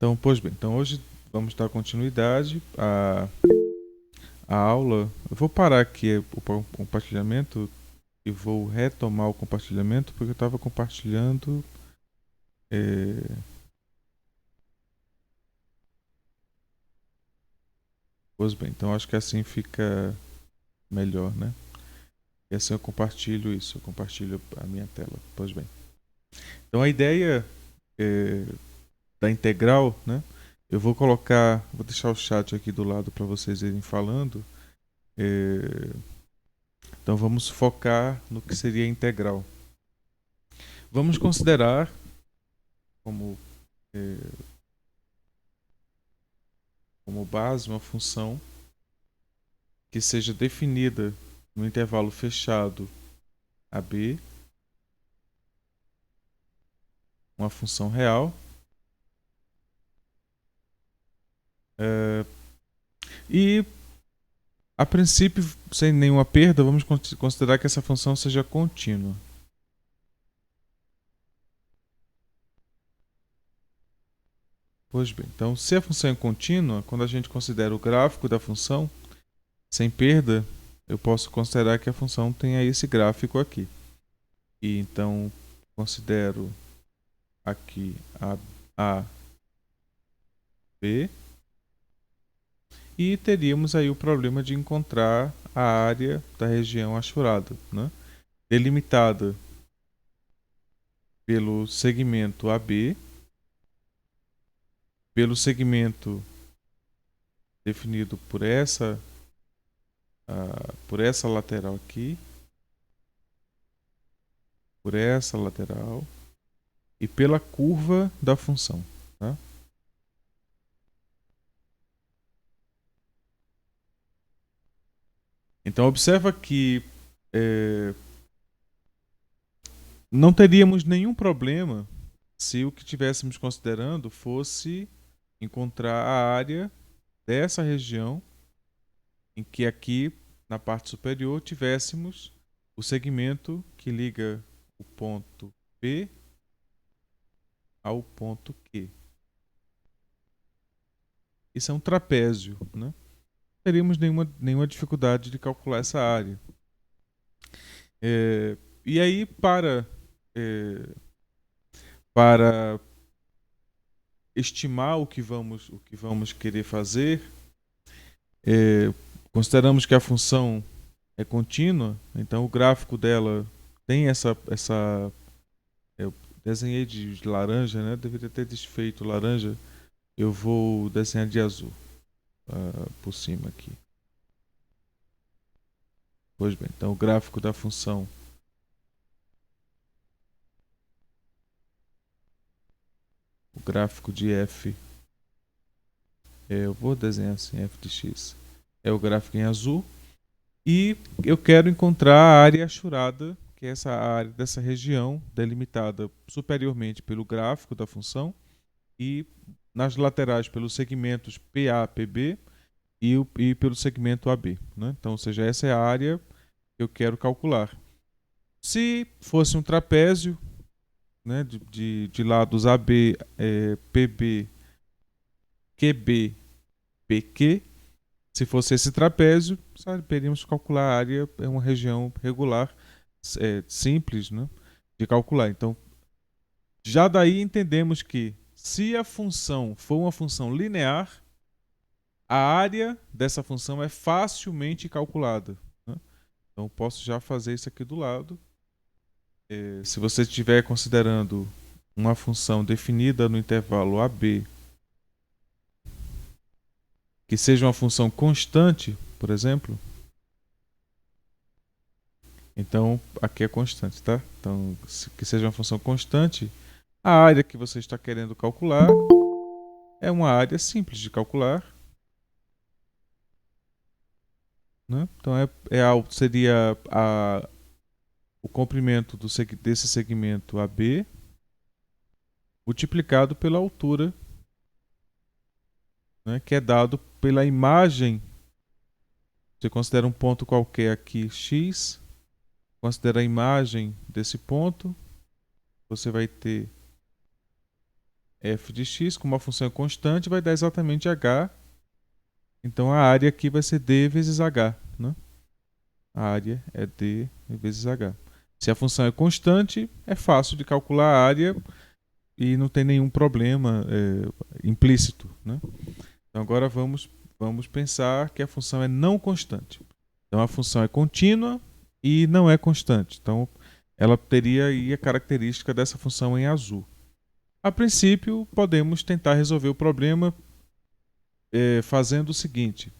Então, pois bem, então hoje vamos dar continuidade à aula. Eu vou parar aqui o compartilhamento e vou retomar o compartilhamento porque eu estava compartilhando. é, Pois bem, então acho que assim fica melhor, né? E assim eu compartilho isso, eu compartilho a minha tela. Pois bem. Então a ideia é, da integral, né? Eu vou deixar o chat aqui do lado para vocês irem falando. É, Então vamos focar no que seria integral. Vamos considerar como, eh, como base uma função que seja definida no intervalo fechado AB, uma função real, eh, e a princípio, sem nenhuma perda, vamos considerar que essa função seja contínua. Pois bem, então se a função é contínua, quando a gente considera o gráfico da função, sem perda, eu posso considerar que a função tenha esse gráfico aqui. E então considero aqui a B e teríamos aí o problema de encontrar a área da região achurada, né? Delimitada pelo segmento AB, pelo segmento definido por essa lateral aqui, por essa lateral e pela curva da função, tá? Então observa que não teríamos nenhum problema se o que estivéssemos considerando fosse encontrar a área dessa região em que aqui na parte superior tivéssemos o segmento que liga o ponto P ao ponto Q. Isso é um trapézio, né? Não teríamos nenhuma dificuldade de calcular essa área. E aí, para estimar o que vamos querer fazer, é, consideramos que a função é contínua, então o gráfico dela tem essa eu desenhei de laranja, né? Deveria ter desfeito laranja. Eu vou desenhar de azul por cima aqui. Pois bem, então o gráfico da função. O gráfico de f. Eu vou desenhar assim, f de x. É o gráfico em azul. E eu quero encontrar a área achurada, que é essa área dessa região, delimitada superiormente pelo gráfico da função e nas laterais pelos segmentos PA, PB e pelo segmento AB, né? Então, ou seja, essa é a área que eu quero calcular. Se fosse um trapézio, né, de lados AB, PB, QB, PQ, se fosse esse trapézio, saberíamos calcular a área, é uma região regular, simples, né, de calcular. Então, já daí entendemos que se a função for uma função linear, a área dessa função é facilmente calculada, né? Então, eu posso já fazer isso aqui do lado. Se você estiver considerando uma função definida no intervalo AB, que seja uma função constante, por exemplo, então aqui é constante, tá? Então, que seja uma função constante, a área que você está querendo calcular é uma área simples de calcular, né? Então seria o comprimento desse segmento AB multiplicado pela altura, né, que é dado pela imagem. Você considera um ponto qualquer aqui x, considera a imagem desse ponto, você vai ter f de x, como a função é constante, vai dar exatamente h. Então a área aqui vai ser d vezes h, né? A área é d vezes h. Se a função é constante, é fácil de calcular a área e não tem nenhum problema implícito, né? Então agora vamos pensar que a função é não constante. Então a função é contínua e não é constante. Então ela teria aí a característica dessa função em azul. A princípio, podemos tentar resolver o problema fazendo o seguinte: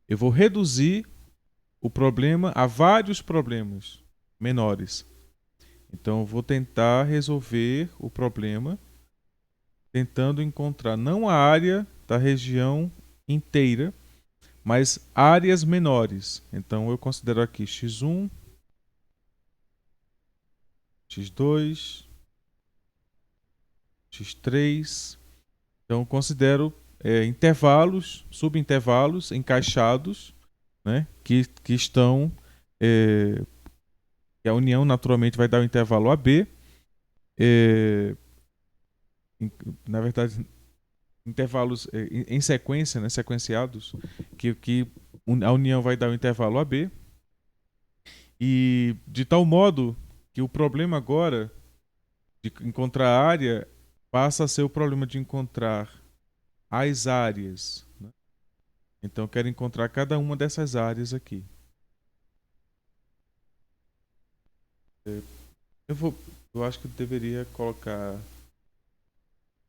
eu vou reduzir o problema a vários problemas menores. Então eu vou tentar resolver o problema tentando encontrar não a área da região inteira, mas áreas menores. Então eu considero aqui x1, x2, x3. Então eu considero intervalos, subintervalos encaixados, né, que estão. Que a união naturalmente vai dar o intervalo AB. Na verdade, intervalos em sequência, né, sequenciados, que a união vai dar o intervalo AB. E de tal modo que o problema agora de encontrar a área passa a ser o problema de encontrar as áreas, né? Então eu quero encontrar cada uma dessas áreas aqui. Eu acho que eu deveria colocar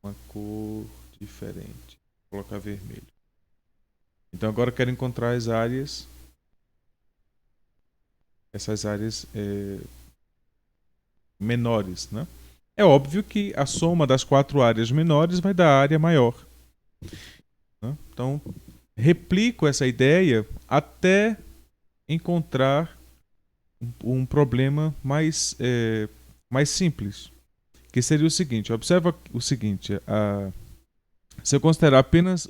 uma cor diferente. Vou colocar vermelho. Então agora eu quero encontrar as áreas. Essas áreas menores, né? É óbvio que a soma das 4 áreas menores vai dar a área maior, né? Então replico essa ideia até encontrar um problema mais simples, que seria o seguinte: observa o seguinte, se eu considerar apenas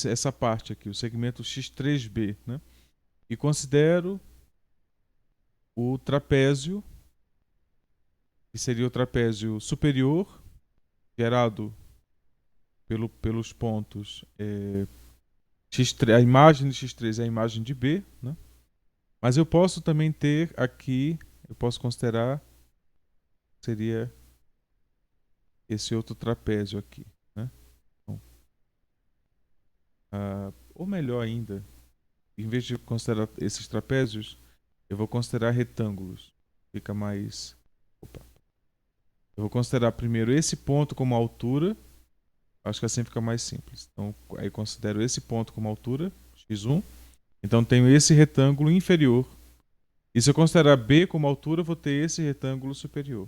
essa parte aqui, o segmento x3b, né, e considero o trapézio, que seria o trapézio superior, gerado pelos pontos x3, a imagem de x3 é a imagem de B, né? Mas eu posso também ter aqui, eu posso considerar, seria esse outro trapézio aqui, né? Então, ou melhor ainda, em vez de considerar esses trapézios, eu vou considerar retângulos. Fica mais... Opa. Eu vou considerar primeiro esse ponto como altura. Acho que assim fica mais simples. Então, aí considero esse ponto como altura, x1. Então, tenho esse retângulo inferior. E se eu considerar B como altura, vou ter esse retângulo superior.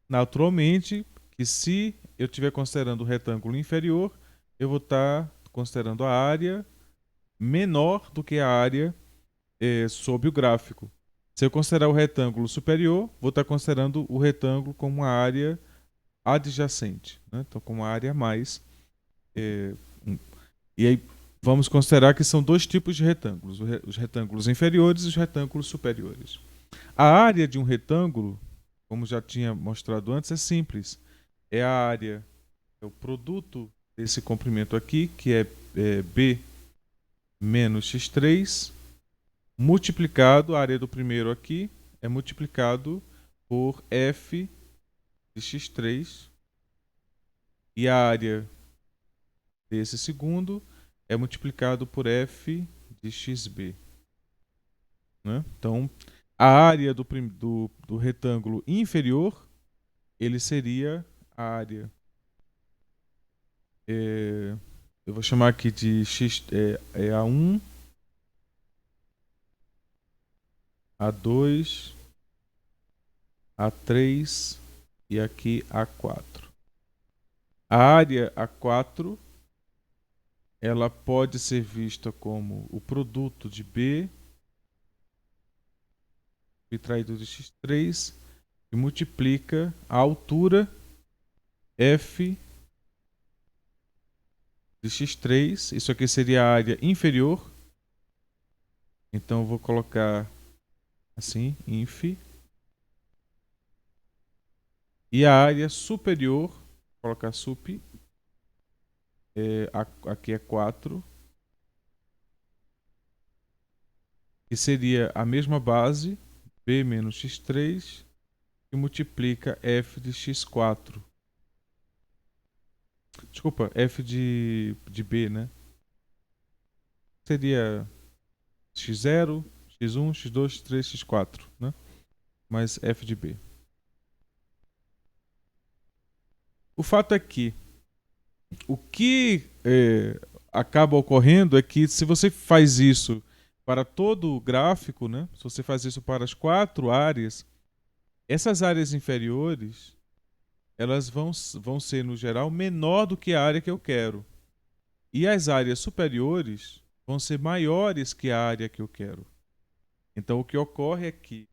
Naturalmente, que se eu estiver considerando o retângulo inferior, eu vou estar considerando a área menor do que a área sob o gráfico. Se eu considerar o retângulo superior, vou estar considerando o retângulo como uma área adjacente, né? Então, como uma área mais. E aí, vamos considerar que são dois tipos de retângulos: os retângulos inferiores e os retângulos superiores. A área de um retângulo, como já tinha mostrado antes, é simples. É a área, é o produto desse comprimento aqui, que é B menos x3, multiplicado, a área do primeiro aqui é multiplicado por f de x3, e a área desse segundo é multiplicado por f de xb, né? Então, a área do retângulo inferior, ele seria a área. Eu vou chamar aqui de x, A1, A2, A3 e aqui A4. A área A4, ela pode ser vista como o produto de B subtraído de x3, que multiplica a altura f de x3. Isso aqui seria a área inferior. Então eu vou colocar assim, inf. E a área superior, vou colocar sup, aqui é 4, que seria a mesma base, b menos x3, que multiplica f de x4. Desculpa, f de b, né? Seria x0, x1, x2, x3, x4, né? Mais f de b. O fato é que o que acaba ocorrendo é que se você faz isso para todo o gráfico, né? Se você faz isso para as 4 áreas, essas áreas inferiores, elas vão ser, no geral, menor do que a área que eu quero. E as áreas superiores vão ser maiores que a área que eu quero. Então, o que ocorre é que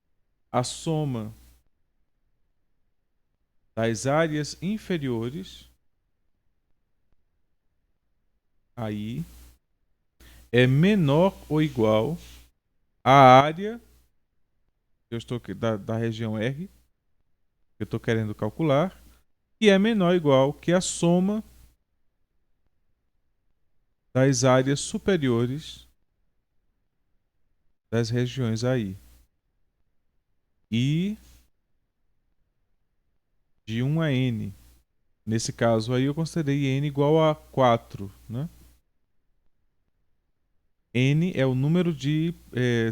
a soma das áreas inferiores aí é menor ou igual à área que eu estou da região R, que eu estou querendo calcular, e é menor ou igual que a soma das áreas superiores das regiões aí. E de 1 a n. Nesse caso aí eu considerei n igual a 4, né? N é o número de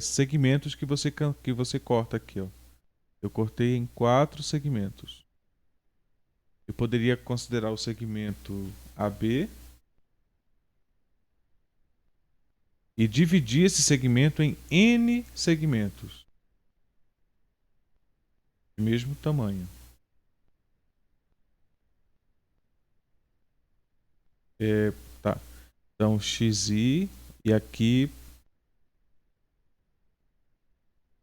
segmentos que você corta aqui, ó. Eu cortei em 4 segmentos. Eu poderia considerar o segmento AB e dividir esse segmento em N segmentos de mesmo tamanho. Tá. Então, XI e aqui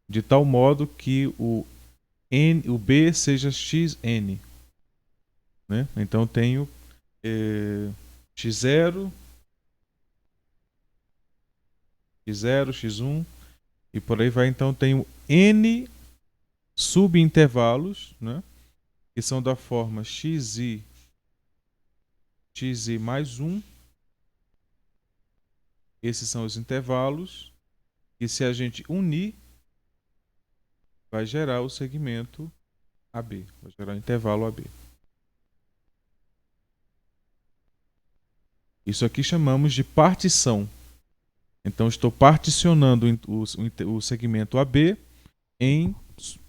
de tal modo que o B seja XN. Né? Então, tenho X0, X0, X1 e por aí vai. Então, tenho N subintervalos, né? Que são da forma XI mais 1. Esses são os intervalos. E se a gente unir, vai gerar o segmento AB. Vai gerar o intervalo AB. Isso aqui chamamos de partição. Então, estou particionando o segmento AB em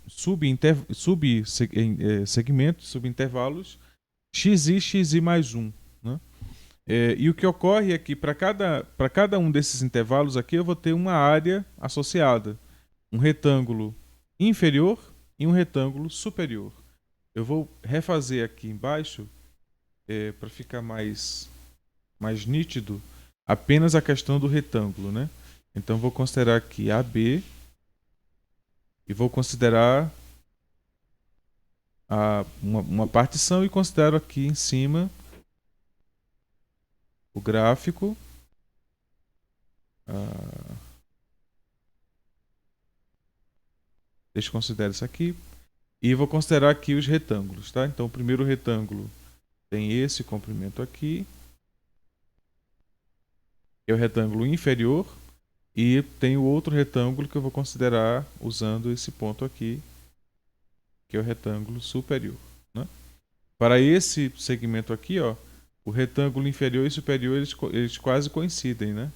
subsegmentos, subintervalos, XI mais 1. Né? E o que ocorre é que para cada um desses intervalos aqui eu vou ter uma área associada. Um retângulo inferior e um retângulo superior. Eu vou refazer aqui embaixo, para ficar mais nítido, apenas a questão do retângulo. Né? Então vou considerar aqui AB e vou considerar uma partição e considero aqui em cima o gráfico. Deixa eu considerar isso aqui. E vou considerar aqui os retângulos. Tá? Então o primeiro retângulo tem esse comprimento aqui, que é o retângulo inferior. E tem o outro retângulo que eu vou considerar usando esse ponto aqui, que é o retângulo superior. Né? Para esse segmento aqui, ó, o retângulo inferior e superior eles quase coincidem, né?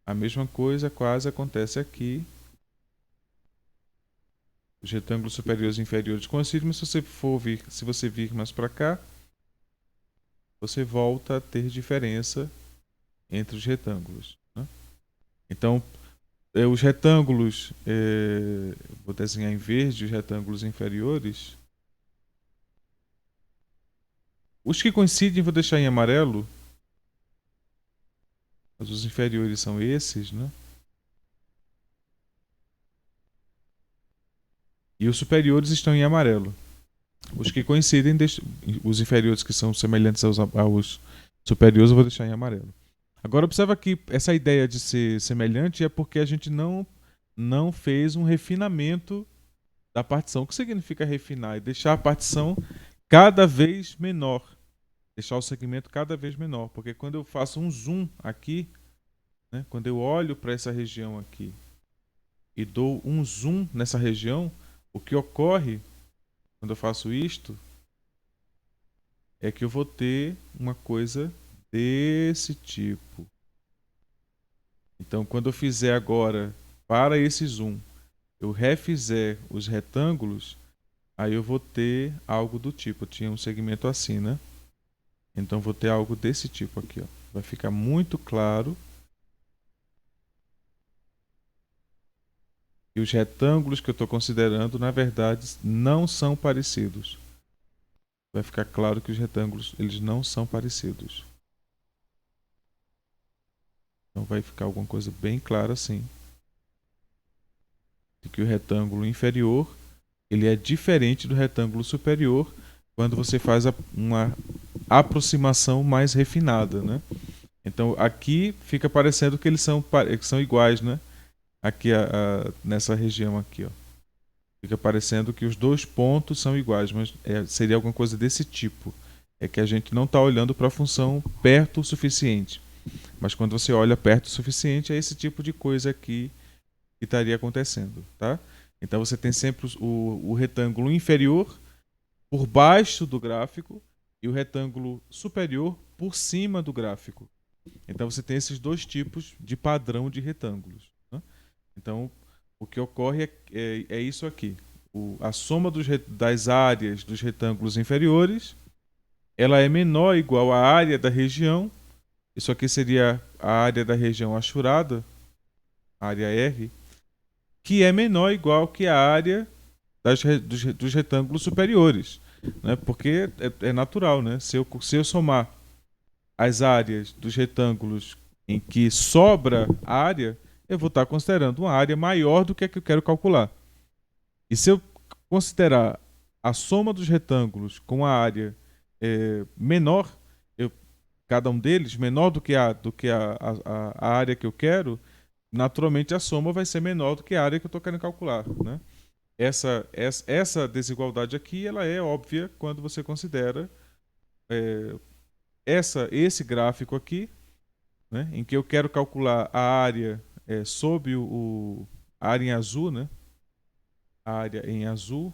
A mesma coisa quase acontece aqui. Os retângulos superiores e inferiores coincidem, mas se você vir mais para cá, você volta a ter diferença entre os retângulos. Né? Então, os retângulos, vou desenhar em verde os retângulos inferiores. Os que coincidem vou deixar em amarelo. Mas os inferiores são esses, né? E os superiores estão em amarelo. Os que coincidem, os inferiores que são semelhantes aos superiores, eu vou deixar em amarelo. Agora observa que essa ideia de ser semelhante é porque a gente não fez um refinamento da partição. O que significa refinar? É deixar a partição cada vez menor. Deixar o segmento cada vez menor. Porque quando eu faço um zoom aqui, né, quando eu olho para essa região aqui e dou um zoom nessa região, o que ocorre quando eu faço isto é que eu vou ter uma coisa desse tipo. Então, quando eu fizer agora para esse zoom, eu refizer os retângulos, aí eu vou ter algo do tipo. Eu tinha um segmento assim, né? Então, vou ter algo desse tipo aqui, ó. Vai ficar muito claro. E os retângulos que eu estou considerando, na verdade, não são parecidos. Vai ficar claro que os retângulos eles não são parecidos. Então vai ficar alguma coisa bem clara assim. De que o retângulo inferior ele é diferente do retângulo superior quando você faz uma aproximação mais refinada, né? Então aqui fica parecendo que eles são iguais, né? Aqui nessa região aqui, ó. Fica parecendo que os dois pontos são iguais, mas seria alguma coisa desse tipo. É que a gente não está olhando para a função perto o suficiente. Mas quando você olha perto o suficiente, é esse tipo de coisa aqui que estaria acontecendo, tá? Então você tem sempre o retângulo inferior por baixo do gráfico e o retângulo superior por cima do gráfico. Então você tem esses dois tipos de padrão de retângulos, né? Então o que ocorre é isso aqui. A soma das áreas dos retângulos inferiores ela é menor ou igual à área da região. Isso aqui seria a área da região achurada, a área R, que é menor ou igual que a área dos retângulos superiores, né? Porque é natural, né? Se eu somar as áreas dos retângulos em que sobra área, eu vou estar considerando uma área maior do que a que eu quero calcular. E se eu considerar a soma dos retângulos com a área menor, cada um deles menor do que a área que eu quero, naturalmente a soma vai ser menor do que a área que eu estou querendo calcular, né? Essa desigualdade aqui ela é óbvia quando você considera esse gráfico aqui, né, em que eu quero calcular a área sob a área em azul, né? A área em azul.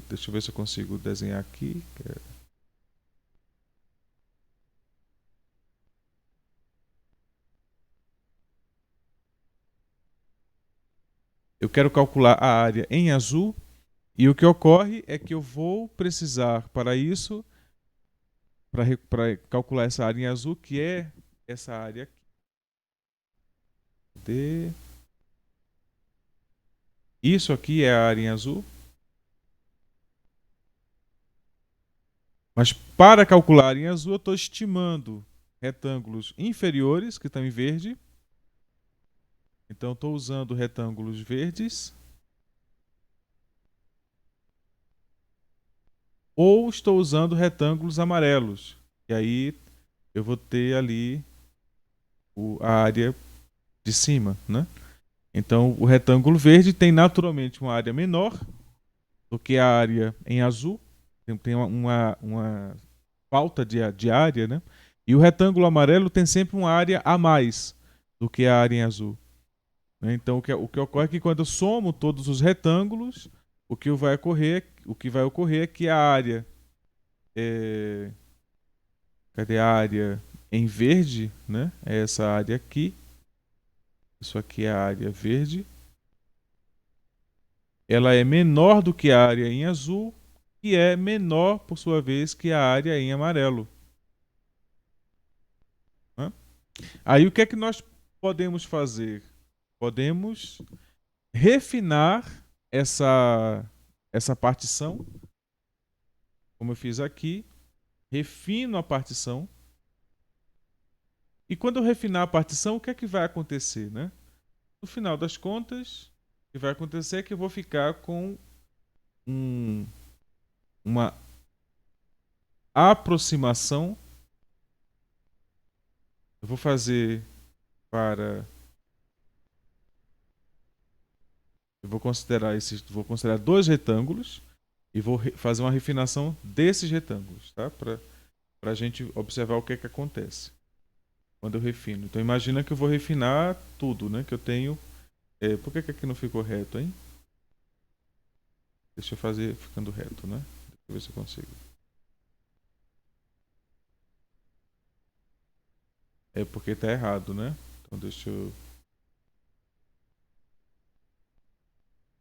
Deixa eu ver se eu consigo desenhar aqui. Eu quero calcular a área em azul e o que ocorre é que eu vou precisar para isso, para calcular essa área em azul, que é essa área aqui. Isso aqui é a área em azul. Mas para calcular em azul, eu estou estimando retângulos inferiores, que estão em verde. Então, estou usando retângulos verdes. Ou estou usando retângulos amarelos. E aí eu vou ter ali a área de cima, né? Então, o retângulo verde tem naturalmente uma área menor do que a área em azul. Tem uma falta de área, né? E o retângulo amarelo tem sempre uma área a mais do que a área em azul, né? Então, o que ocorre é que quando eu somo todos os retângulos, o que vai ocorrer é que a área cadê a área em verde, né? É essa área aqui. Isso aqui é a área verde. Ela é menor do que a área em azul, que é menor, por sua vez, que a área em amarelo, né? Aí o que é que nós podemos fazer? Podemos refinar essa partição, como eu fiz aqui. Refino a partição. E quando eu refinar a partição, o que é que vai acontecer, né? No final das contas, o que vai acontecer é que eu vou ficar com uma aproximação. Eu vou fazer para Eu vou considerar dois retângulos e vou fazer uma refinação desses retângulos, tá? Para a gente observar o que é que acontece quando eu refino. Então imagina que eu vou refinar tudo, né? Que eu tenho. Por que aqui não ficou reto, hein? Deixa eu fazer ficando reto, né? Deixa eu ver se eu consigo. É porque está errado, né? Então deixa eu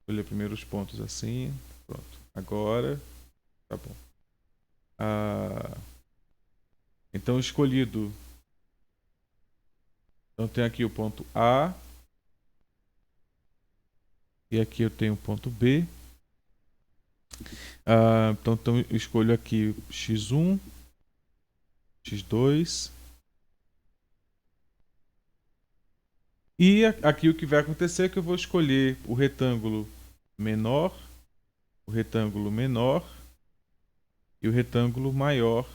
escolher primeiro os pontos assim. Pronto. Agora, tá bom. Então escolhido. Então tem aqui o ponto A. E aqui eu tenho o ponto B. Então eu escolho aqui x1, x2. E aqui o que vai acontecer é que eu vou escolher o retângulo menor e o retângulo maior.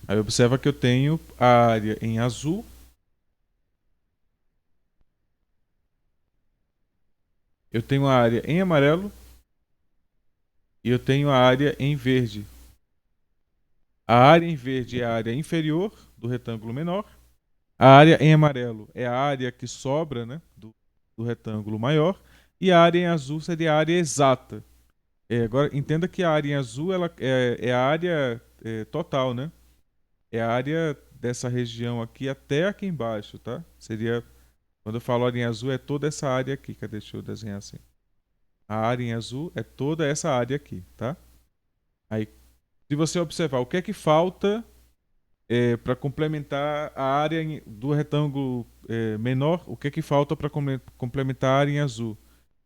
Aí observa que eu tenho a área em azul. Eu tenho a área em amarelo. E eu tenho a área em verde. A área em verde é a área inferior do retângulo menor. A área em amarelo é a área que sobra, né, do retângulo maior. E a área em azul seria a área exata. Agora, entenda que a área em azul ela é a área total, né? É a área dessa região aqui até aqui embaixo, tá? Seria, quando eu falo área em azul, é toda essa área aqui. Cadê? Deixa eu desenhar assim. A área em azul é toda essa área aqui, tá? Aí, se você observar, o que é que falta para complementar a área do retângulo menor, o que é que falta para complementar a área em azul?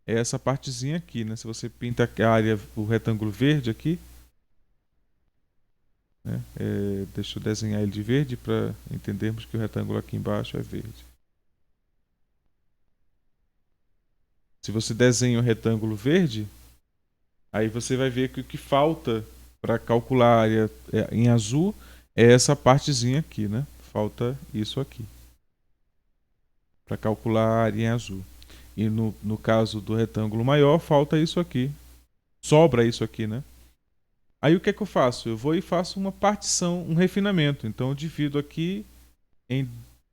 É essa partezinha aqui, né? Se você pinta a área, o retângulo verde aqui, né? Deixa eu desenhar ele de verde para entendermos que o retângulo aqui embaixo é verde. Se você desenha o retângulo verde, aí você vai ver que o que falta para calcular a área em azul é essa partezinha aqui, né? Falta isso aqui para calcular a área em azul. E no caso do retângulo maior, falta isso aqui. Sobra isso aqui, né? Aí o que é que eu faço? Eu vou e faço uma partição, um refinamento. Então eu divido aqui em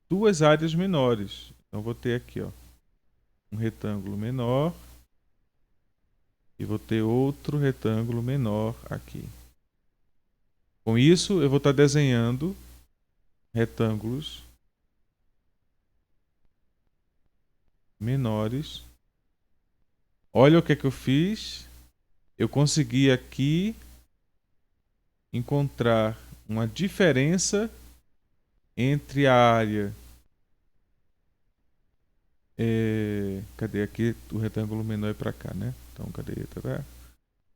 duas áreas menores. Então eu vou ter aqui, ó, um retângulo menor e vou ter outro retângulo menor aqui. Com isso, eu vou estar desenhando retângulos menores. Olha o que é que eu fiz. Eu consegui aqui encontrar uma diferença entre a área. Cadê aqui? O retângulo menor é para cá, né? Então, cadê? Tá?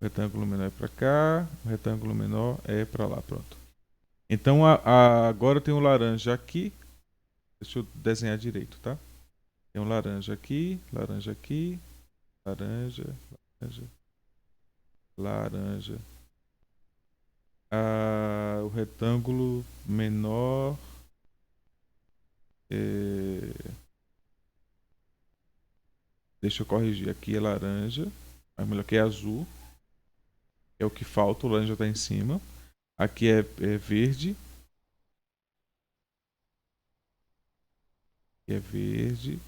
O retângulo menor é para cá, o retângulo menor é para lá, pronto. Então, agora eu tenho o laranja aqui. Deixa eu desenhar direito, tá? Tem um laranja aqui, laranja aqui, laranja, laranja, laranja. O retângulo menor deixa eu corrigir. Aqui é laranja, mas melhor que é azul. É o que falta, o laranja está em cima. Aqui é verde. Aqui é verde.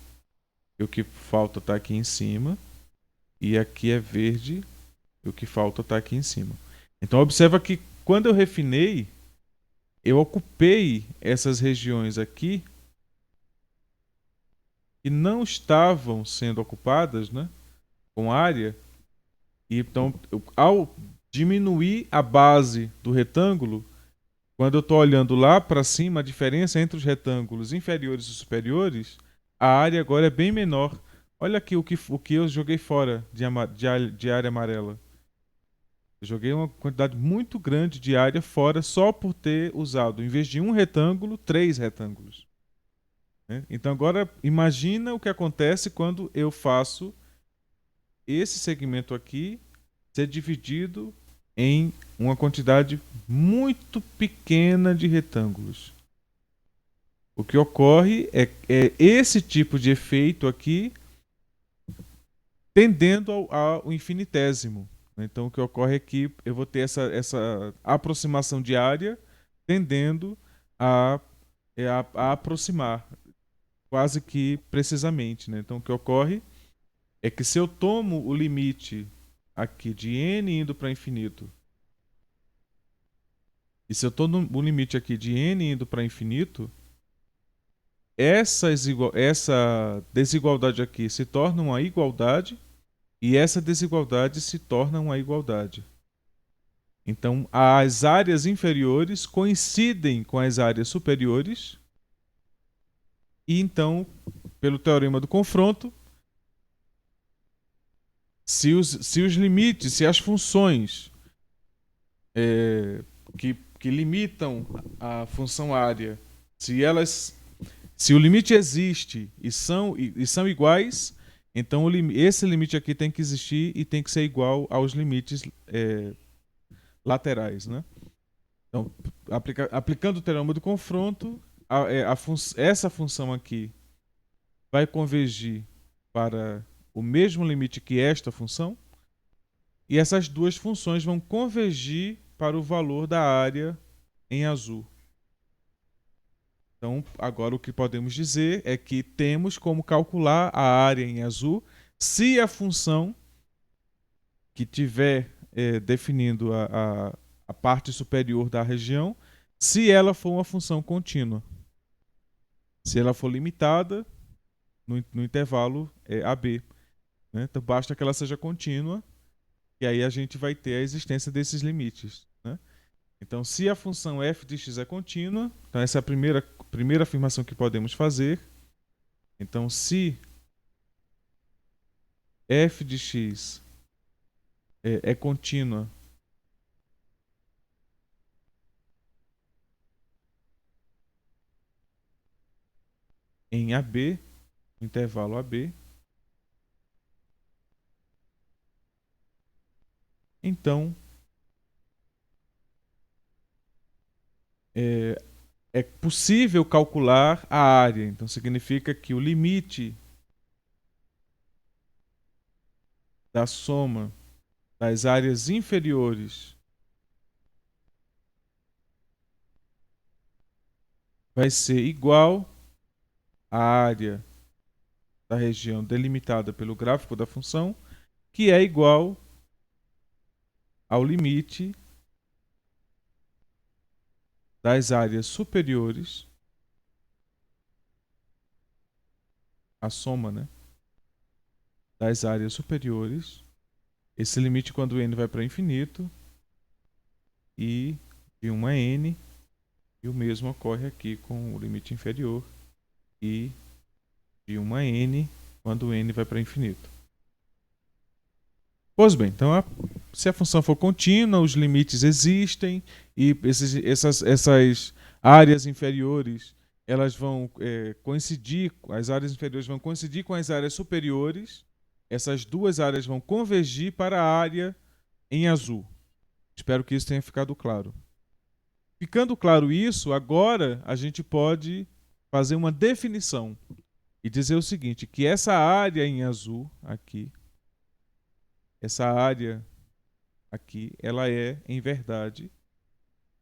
E o que falta está aqui em cima. E aqui é verde. E o que falta está aqui em cima. Então observa que quando eu refinei, eu ocupei essas regiões aqui que não estavam sendo ocupadas, né, com área. E então, ao diminuir a base do retângulo, quando eu estou olhando lá para cima, a diferença entre os retângulos inferiores e superiores, a área agora é bem menor. Olha aqui o que eu joguei fora de área amarela. Eu joguei uma quantidade muito grande de área fora só por ter usado, em vez de um retângulo, 3 retângulos. Então agora imagina o que acontece quando eu faço esse segmento aqui ser dividido em uma quantidade muito pequena de retângulos. O que ocorre é esse tipo de efeito aqui tendendo ao infinitésimo. Então, o que ocorre é que eu vou ter essa aproximação de área tendendo a, a aproximar, quase que precisamente. Né? Então, o que ocorre é que se eu tomo o limite aqui de n indo para infinito, e se eu tomo o limite aqui de n indo para infinito, essa desigualdade aqui se torna uma igualdade e essa desigualdade se torna uma igualdade. Então, as áreas inferiores coincidem com as áreas superiores e então, pelo teorema do confronto, se os limites, se as funções que limitam a função área, se o limite existe e são iguais, então esse limite aqui tem que existir e tem que ser igual aos limites laterais, né? Então, aplicando o teorema do confronto, essa função aqui vai convergir para o mesmo limite que esta função, e essas duas funções vão convergir para o valor da área em azul. Então, agora o que podemos dizer é que temos como calcular a área em azul se a função que tiver definindo a parte superior da região, se ela for uma função contínua. Se ela for limitada no intervalo AB. Né? Então, basta que ela seja contínua, e aí a gente vai ter a existência desses limites. Né? Então, se a função f de x é contínua, então essa é a primeira afirmação que podemos fazer. Então, se f de x é contínua em AB, no intervalo AB, então é possível calcular a área. Então, significa que o limite da soma das áreas inferiores vai ser igual à área da região delimitada pelo gráfico da função, que é igual ao limite das áreas superiores, a soma, né, das áreas superiores, esse limite quando n vai para infinito, e de 1 a n, e o mesmo ocorre aqui com o limite inferior, e de 1 a n quando n vai para infinito. Pois bem, então se a função for contínua, os limites existem e essas áreas inferiores elas vão coincidir, as áreas inferiores vão coincidir com as áreas superiores, essas duas áreas vão convergir para a área em azul. Espero que isso tenha ficado claro. Ficando claro isso, agora a gente pode fazer uma definição e dizer o seguinte, que essa área em azul aqui, essa área aqui, ela é, em verdade,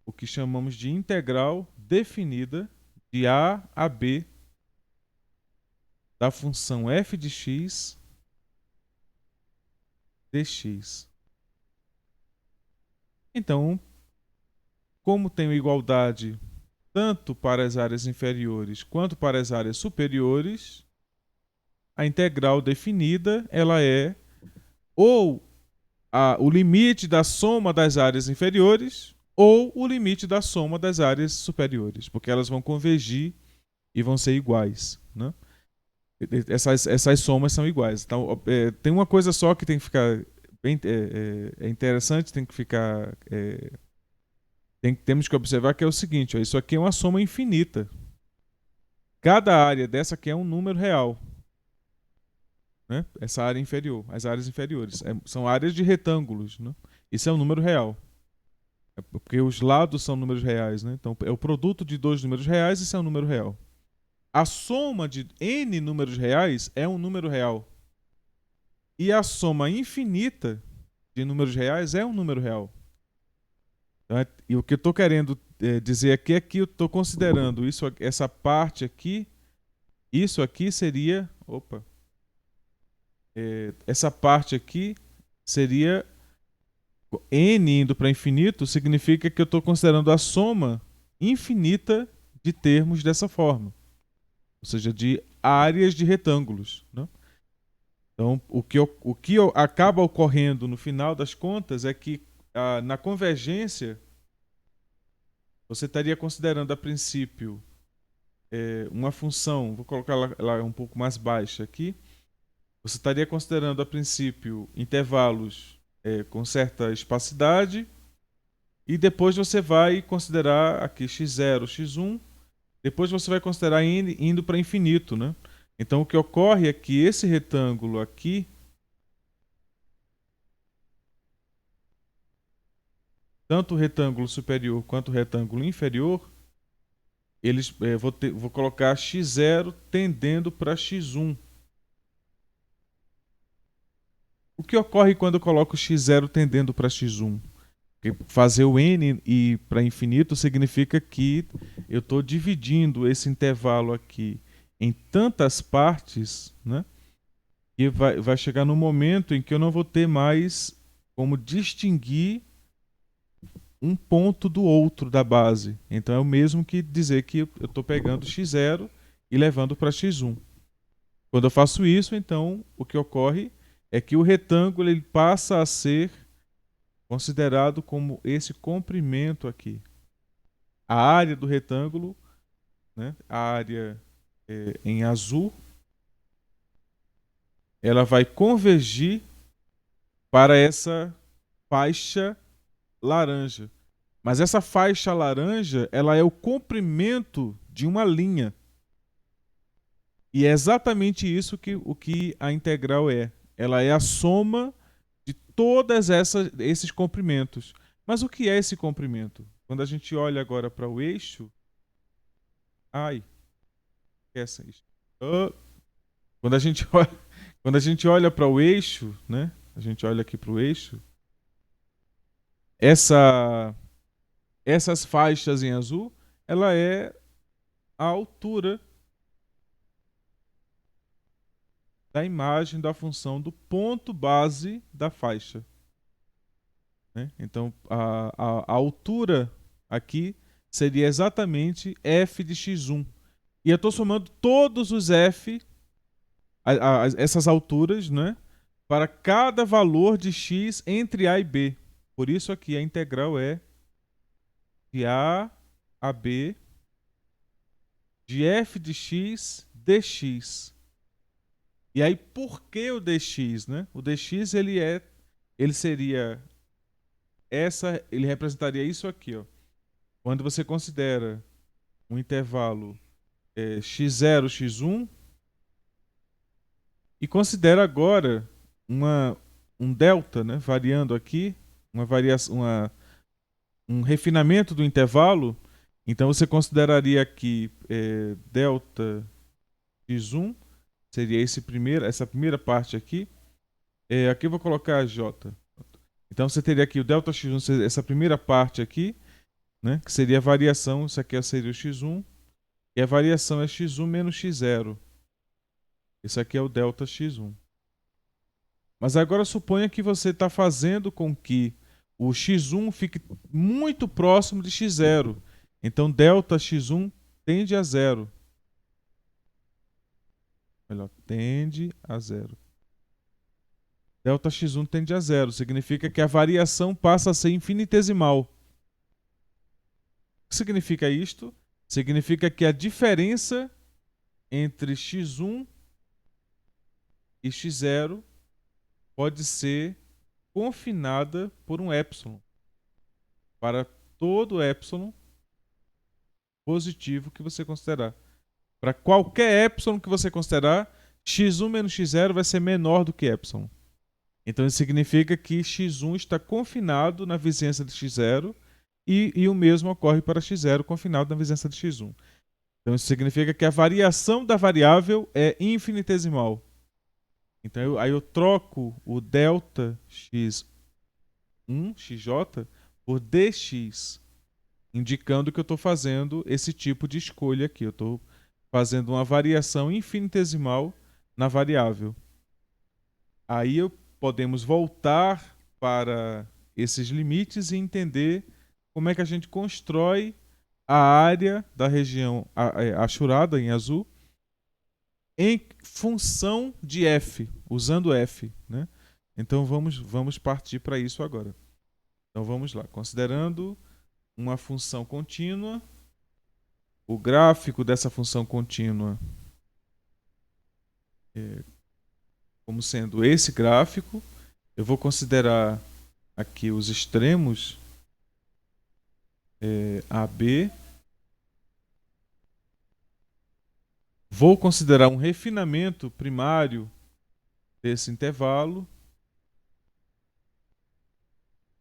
o que chamamos de integral definida de A a B da função f de x dx. Então, como tenho igualdade tanto para as áreas inferiores quanto para as áreas superiores, a integral definida ela é ou o limite da soma das áreas inferiores ou o limite da soma das áreas superiores, porque elas vão convergir e vão ser iguais. Né? Essas somas são iguais. Então, tem uma coisa só que tem que ficar bem interessante, tem que ficar... temos que observar que é o seguinte, ó, isso aqui é uma soma infinita. Cada área dessa aqui é um número real. Né? Essa área inferior, as áreas inferiores. São áreas de retângulos. Né? Isso é um número real. Porque os lados são números reais. Né? Então, é o produto de dois números reais, isso é um número real. A soma de n números reais é um número real. E a soma infinita de números reais é um número real. Então, e o que eu estou querendo dizer aqui é que eu estou considerando essa parte aqui, isso aqui seria, essa parte aqui seria n indo para infinito, significa que eu estou considerando a soma infinita de termos dessa forma, ou seja, de áreas de retângulos, né? Então, o que acaba ocorrendo no final das contas é que na convergência você estaria considerando a princípio uma função, vou colocar ela um pouco mais baixa aqui, você estaria considerando a princípio intervalos com certa espacidade e depois você vai considerar aqui x0, x1, depois você vai considerar n indo para infinito, né? Então o que ocorre é que esse retângulo aqui, tanto o retângulo superior quanto o retângulo inferior, eles vou colocar x0 tendendo para x1. O que ocorre quando eu coloco x0 tendendo para x1? Porque fazer o n e para infinito significa que eu estou dividindo esse intervalo aqui em tantas partes, né? E vai chegar no momento em que eu não vou ter mais como distinguir um ponto do outro da base. Então é o mesmo que dizer que eu estou pegando x0 e levando para x1. Quando eu faço isso, então o que ocorre é que o retângulo ele passa a ser considerado como esse comprimento aqui. A área do retângulo, né, a área em azul, ela vai convergir para essa faixa laranja. Mas essa faixa laranja, ela é o comprimento de uma linha. E é exatamente isso o que a integral é. Ela é a soma de todos esses comprimentos. Mas o que é esse comprimento? Quando a gente olha agora para o eixo... Ai, esquece isso. Quando a gente olha para o eixo, né? A gente olha aqui para o eixo. Essas faixas em azul, ela é a altura da imagem da função do ponto base da faixa. Né? Então, a altura aqui seria exatamente f de x1. E eu estou somando todos os f, essas alturas, né, para cada valor de x entre a e b. Por isso aqui a integral é de a a b de f de x dx. E aí, por que o dx, né? O dx ele seria ele representaria isso aqui, ó. Quando você considera um intervalo x0, x1 e considera agora um delta, né, variando aqui, um refinamento do intervalo, então você consideraria aqui delta x1 seria essa primeira parte aqui. Aqui eu vou colocar j. Então você teria aqui o delta x1, essa primeira parte aqui, né, que seria a variação, isso aqui seria o x1, e a variação é x1 menos x0. Isso aqui é o delta x1. Mas agora suponha que você está fazendo com que o x1 fique muito próximo de x0. Então delta x1 tende a zero. Melhor, tende a zero. Delta x1 tende a zero. Significa que a variação passa a ser infinitesimal. O que significa isto? Significa que a diferença entre x1 e x0 pode ser confinada por um epsilon. Para todo epsilon positivo que você considerar. Para qualquer epsilon que você considerar, x1 menos x0 vai ser menor do que epsilon. Então isso significa que x1 está confinado na vizinhança de x0 e o mesmo ocorre para x0 confinado na vizinhança de x1. Então isso significa que a variação da variável é infinitesimal. Então aí eu troco o delta x1, xj, por dx, indicando que eu estou fazendo esse tipo de escolha aqui. Eu estou fazendo uma variação infinitesimal na variável. Aí podemos voltar para esses limites e entender como é que a gente constrói a área da região achurada em azul em função de f, usando f, né? Então vamos partir para isso agora. Então vamos lá, considerando uma função contínua, o gráfico dessa função contínua como sendo esse gráfico, eu vou considerar aqui os extremos AB. Vou considerar um refinamento primário desse intervalo,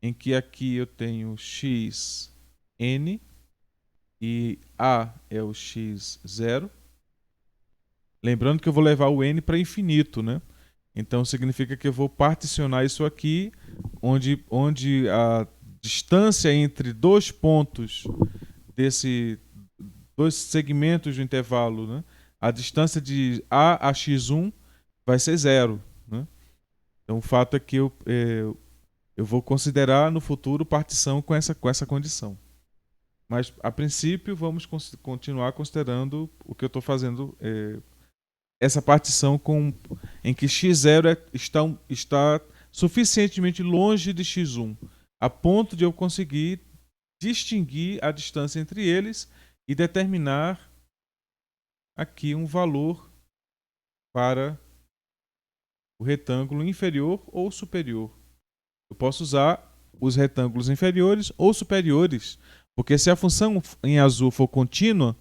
em que aqui eu tenho xn e A é o x0. Lembrando que eu vou levar o n para infinito, né? Então significa que eu vou particionar isso aqui, onde a distância entre dois pontos dois segmentos do intervalo, né? A distância de A a x1 vai ser zero, né? Então o fato é que eu vou considerar no futuro partição com essa condição. Mas a princípio vamos continuar considerando o que eu estou fazendo, essa partição em que x0 está suficientemente longe de x1, a ponto de eu conseguir distinguir a distância entre eles e determinar aqui um valor para o retângulo inferior ou superior. Eu posso usar os retângulos inferiores ou superiores, porque se a função em azul for contínua,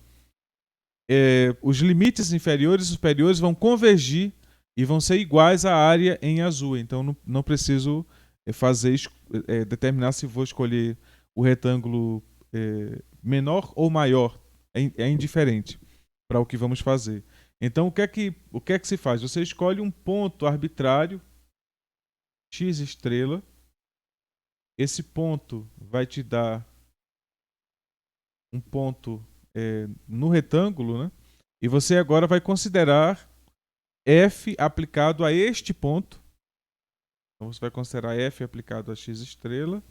os limites inferiores e superiores vão convergir e vão ser iguais à área em azul. Então não preciso determinar se vou escolher o retângulo menor ou maior. É indiferente para o que vamos fazer. Então o que é que se faz? Você escolhe um ponto arbitrário, x estrela. Esse ponto vai te dar um ponto no retângulo, né? E você agora vai considerar f aplicado a este ponto. Então você vai considerar f aplicado a x estrela.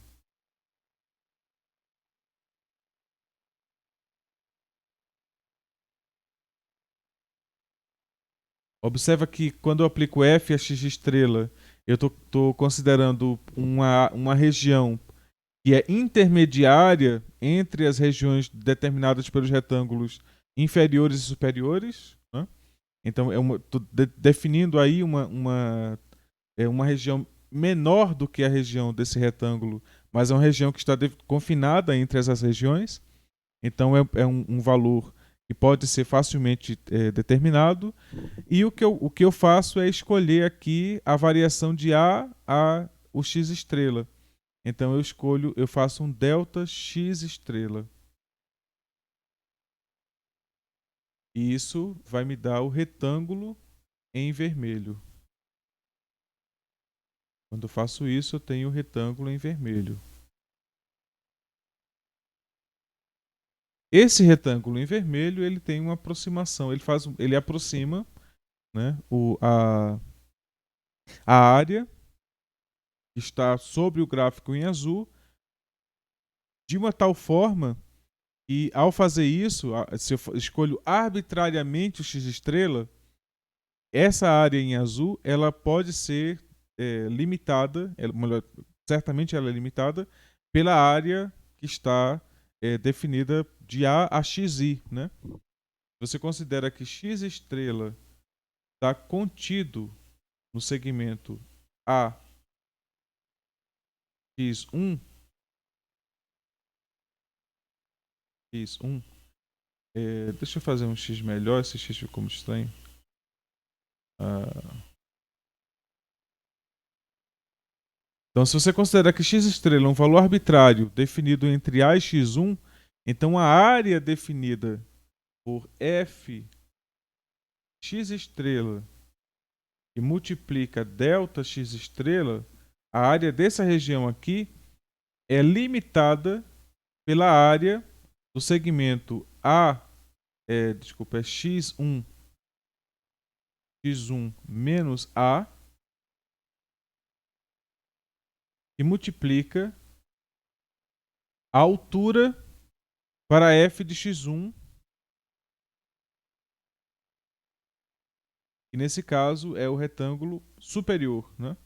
Observa que quando eu aplico f a x estrela, eu estou considerando uma região que é intermediária entre as regiões determinadas pelos retângulos inferiores e superiores, né? Então, estou definindo aí uma região menor do que a região desse retângulo, mas é uma região que está confinada entre essas regiões. Então, é um valor que pode ser facilmente determinado. E o que eu faço é escolher aqui a variação de a o x estrela. Então eu faço um delta x estrela. E isso vai me dar o retângulo em vermelho. Quando eu faço isso, eu tenho o retângulo em vermelho. Esse retângulo em vermelho, ele tem uma aproximação, ele aproxima, né, a área que está sobre o gráfico em azul de uma tal forma que, ao fazer isso, se eu escolho arbitrariamente o x estrela, essa área em azul ela pode ser limitada, certamente ela é limitada pela área que está definida de A a xi, né? Você considera que x estrela está contido no segmento A x1, x1. Deixa eu fazer um x melhor, esse x ficou muito estranho. Então, se você considerar que x estrela é um valor arbitrário definido entre A e x1, então a área definida por f x estrela, e multiplica ΔX estrela, a área dessa região aqui é limitada pela área do segmento é x1 menos A, e multiplica a altura para f de x1, que nesse caso é o retângulo superior, né?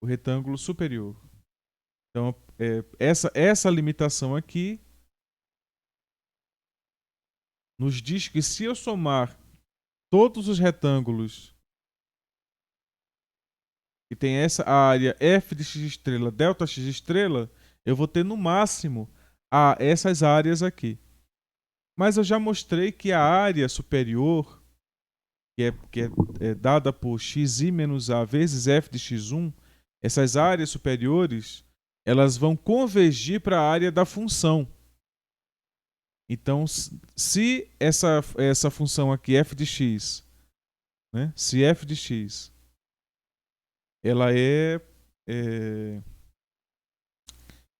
O retângulo superior. Então, essa limitação aqui nos diz que se eu somar todos os retângulos que tem essa área f de x estrela, ΔX estrela, eu vou ter no máximo essas áreas aqui. Mas eu já mostrei que a área superior, que é dada por xi menos a vezes f de x1, essas áreas superiores, elas vão convergir para a área da função. Então, se essa função aqui, f de x, né? Se f de x ela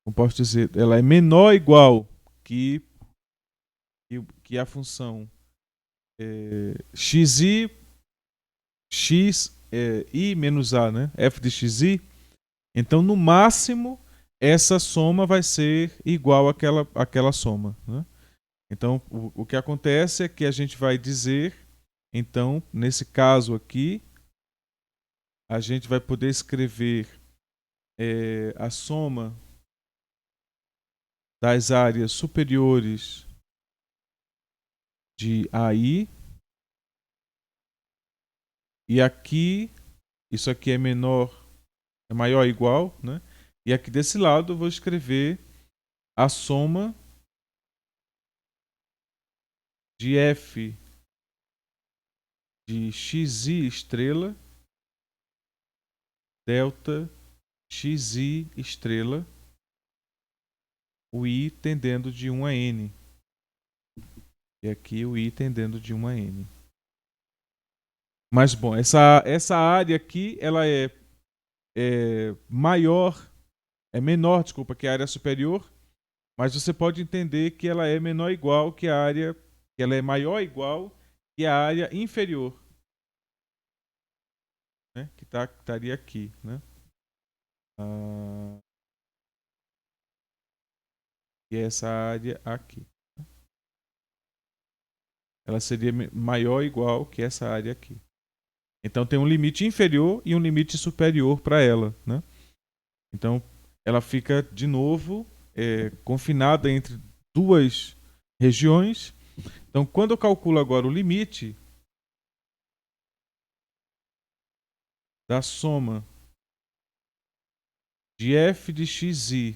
como posso dizer, ela é menor ou igual que a função xi i menos a, né? F de xi. Então, no máximo, essa soma vai ser igual àquela soma, né? Então, o que acontece é que a gente vai dizer, então, nesse caso aqui, a gente vai poder escrever a soma das áreas superiores de AI, e aqui, isso aqui é maior ou igual, né? E aqui desse lado eu vou escrever a soma de f de xi estrela delta xi estrela, o i tendendo de 1 a n. E aqui o i tendendo de 1 a n. Mas, bom, essa área aqui, ela é menor, desculpa, que a área superior, mas você pode entender que ela é menor ou igual que a área, que ela é maior ou igual que a área inferior, né? Que estaria aqui, né? E essa área aqui. Ela seria maior ou igual que essa área aqui. Então tem um limite inferior e um limite superior para ela, né? Então ela fica de novo confinada entre duas regiões. Então quando eu calculo agora o limite da soma de f de xi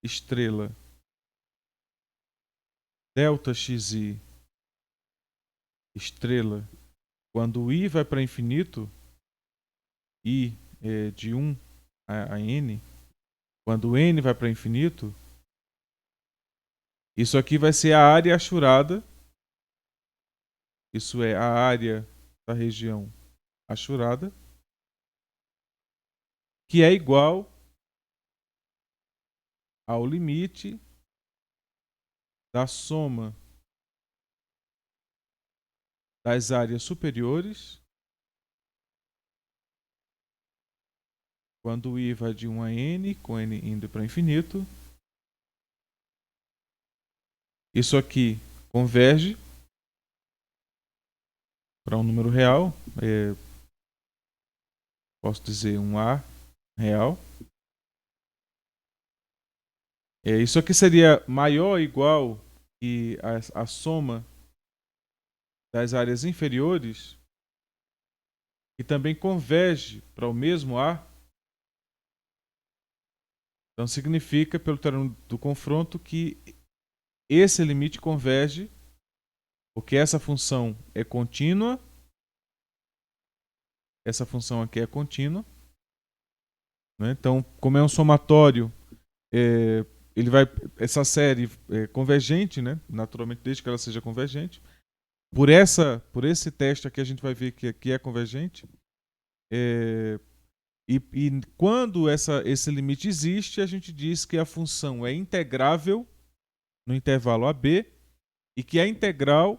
estrela delta xi estrela, quando o i vai para infinito, i de 1 a n, quando o n vai para infinito, isso aqui vai ser a área achurada, isso é a área da região achurada, que é igual ao limite da soma das áreas superiores, quando o i vai de 1 a n, com n indo para infinito. Isso aqui converge para um número real, posso dizer um A real. Isso aqui seria maior ou igual que a soma das áreas inferiores, que também converge para o mesmo A. Então significa, pelo teorema do confronto, que esse limite converge porque essa função é contínua. Essa função aqui é contínua, né? Então, como é um somatório, essa série é convergente, né? Naturalmente, desde que ela seja convergente. Por esse teste aqui, a gente vai ver que aqui é convergente. E quando esse limite existe, a gente diz que a função é integrável no intervalo AB e que a integral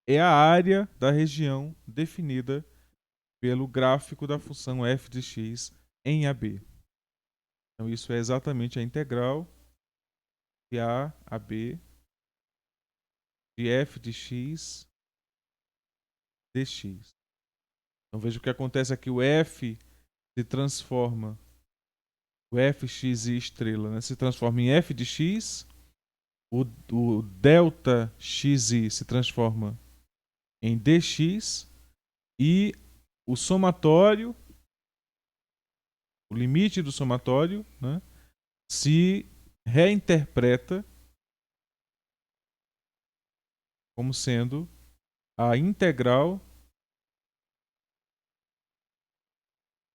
é a área da região definida pelo gráfico da função f de x em AB. Então isso é exatamente a integral de A a B de f de x dx. Então veja o que acontece aqui, o f se transforma, o fx e estrela, né, se transforma em f de x, o delta xi se transforma em dx e o somatório, o limite do somatório, né, se reinterpreta como sendo a integral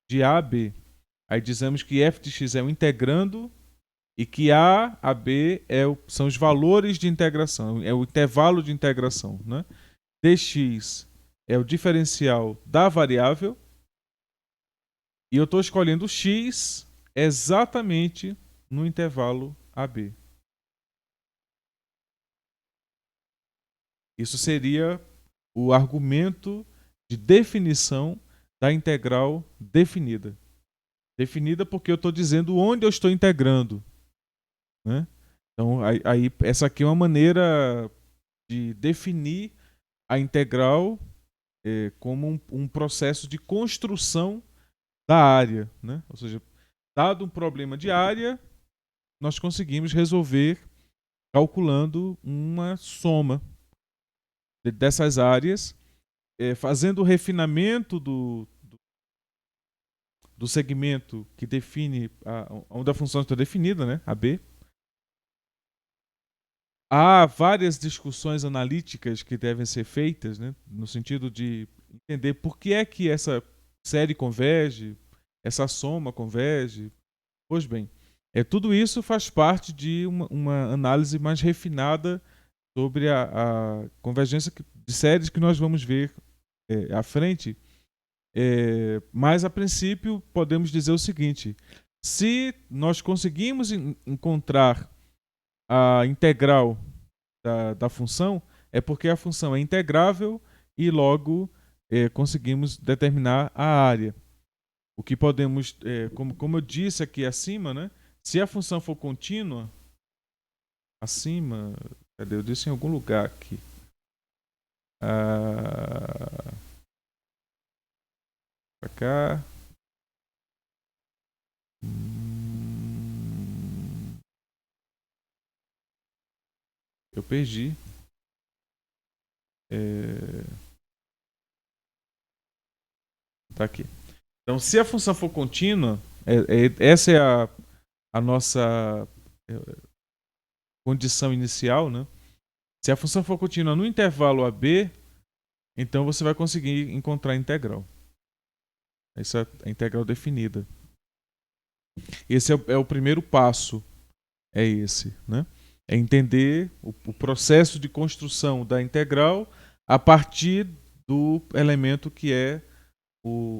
de A a B. Aí dizemos que f de x é o integrando e que a B são os valores de integração, é o intervalo de integração, né? Dx é o diferencial da variável e eu estou escolhendo o x exatamente no intervalo AB. Isso seria o argumento de definição da integral definida. Definida porque eu estou dizendo onde eu estou integrando, né? Então, aí, essa aqui é uma maneira de definir a integral como um processo de construção da área, né? Ou seja, dado um problema de área, nós conseguimos resolver calculando uma soma dessas áreas, fazendo o refinamento do segmento que define onde a função está definida, né? A B. Há várias discussões analíticas que devem ser feitas, né? No sentido de entender por que é que essa série converge, essa soma converge. Pois bem, tudo isso faz parte de uma análise mais refinada sobre a convergência de séries que nós vamos ver à frente. Mas, a princípio, podemos dizer o seguinte: se nós conseguimos encontrar a integral da função, é porque a função é integrável e logo conseguimos determinar a área. O que podemos, como eu disse aqui acima, né? Se a função for contínua, acima, cadê? Eu disse em algum lugar aqui. Pra cá. Eu perdi. Tá aqui. Então, se a função for contínua, essa é a nossa condição inicial, né? Se a função for contínua no intervalo AB, então você vai conseguir encontrar a integral. Essa é a integral definida. Esse é o primeiro passo. É esse, né? É entender o processo de construção da integral a partir do elemento que é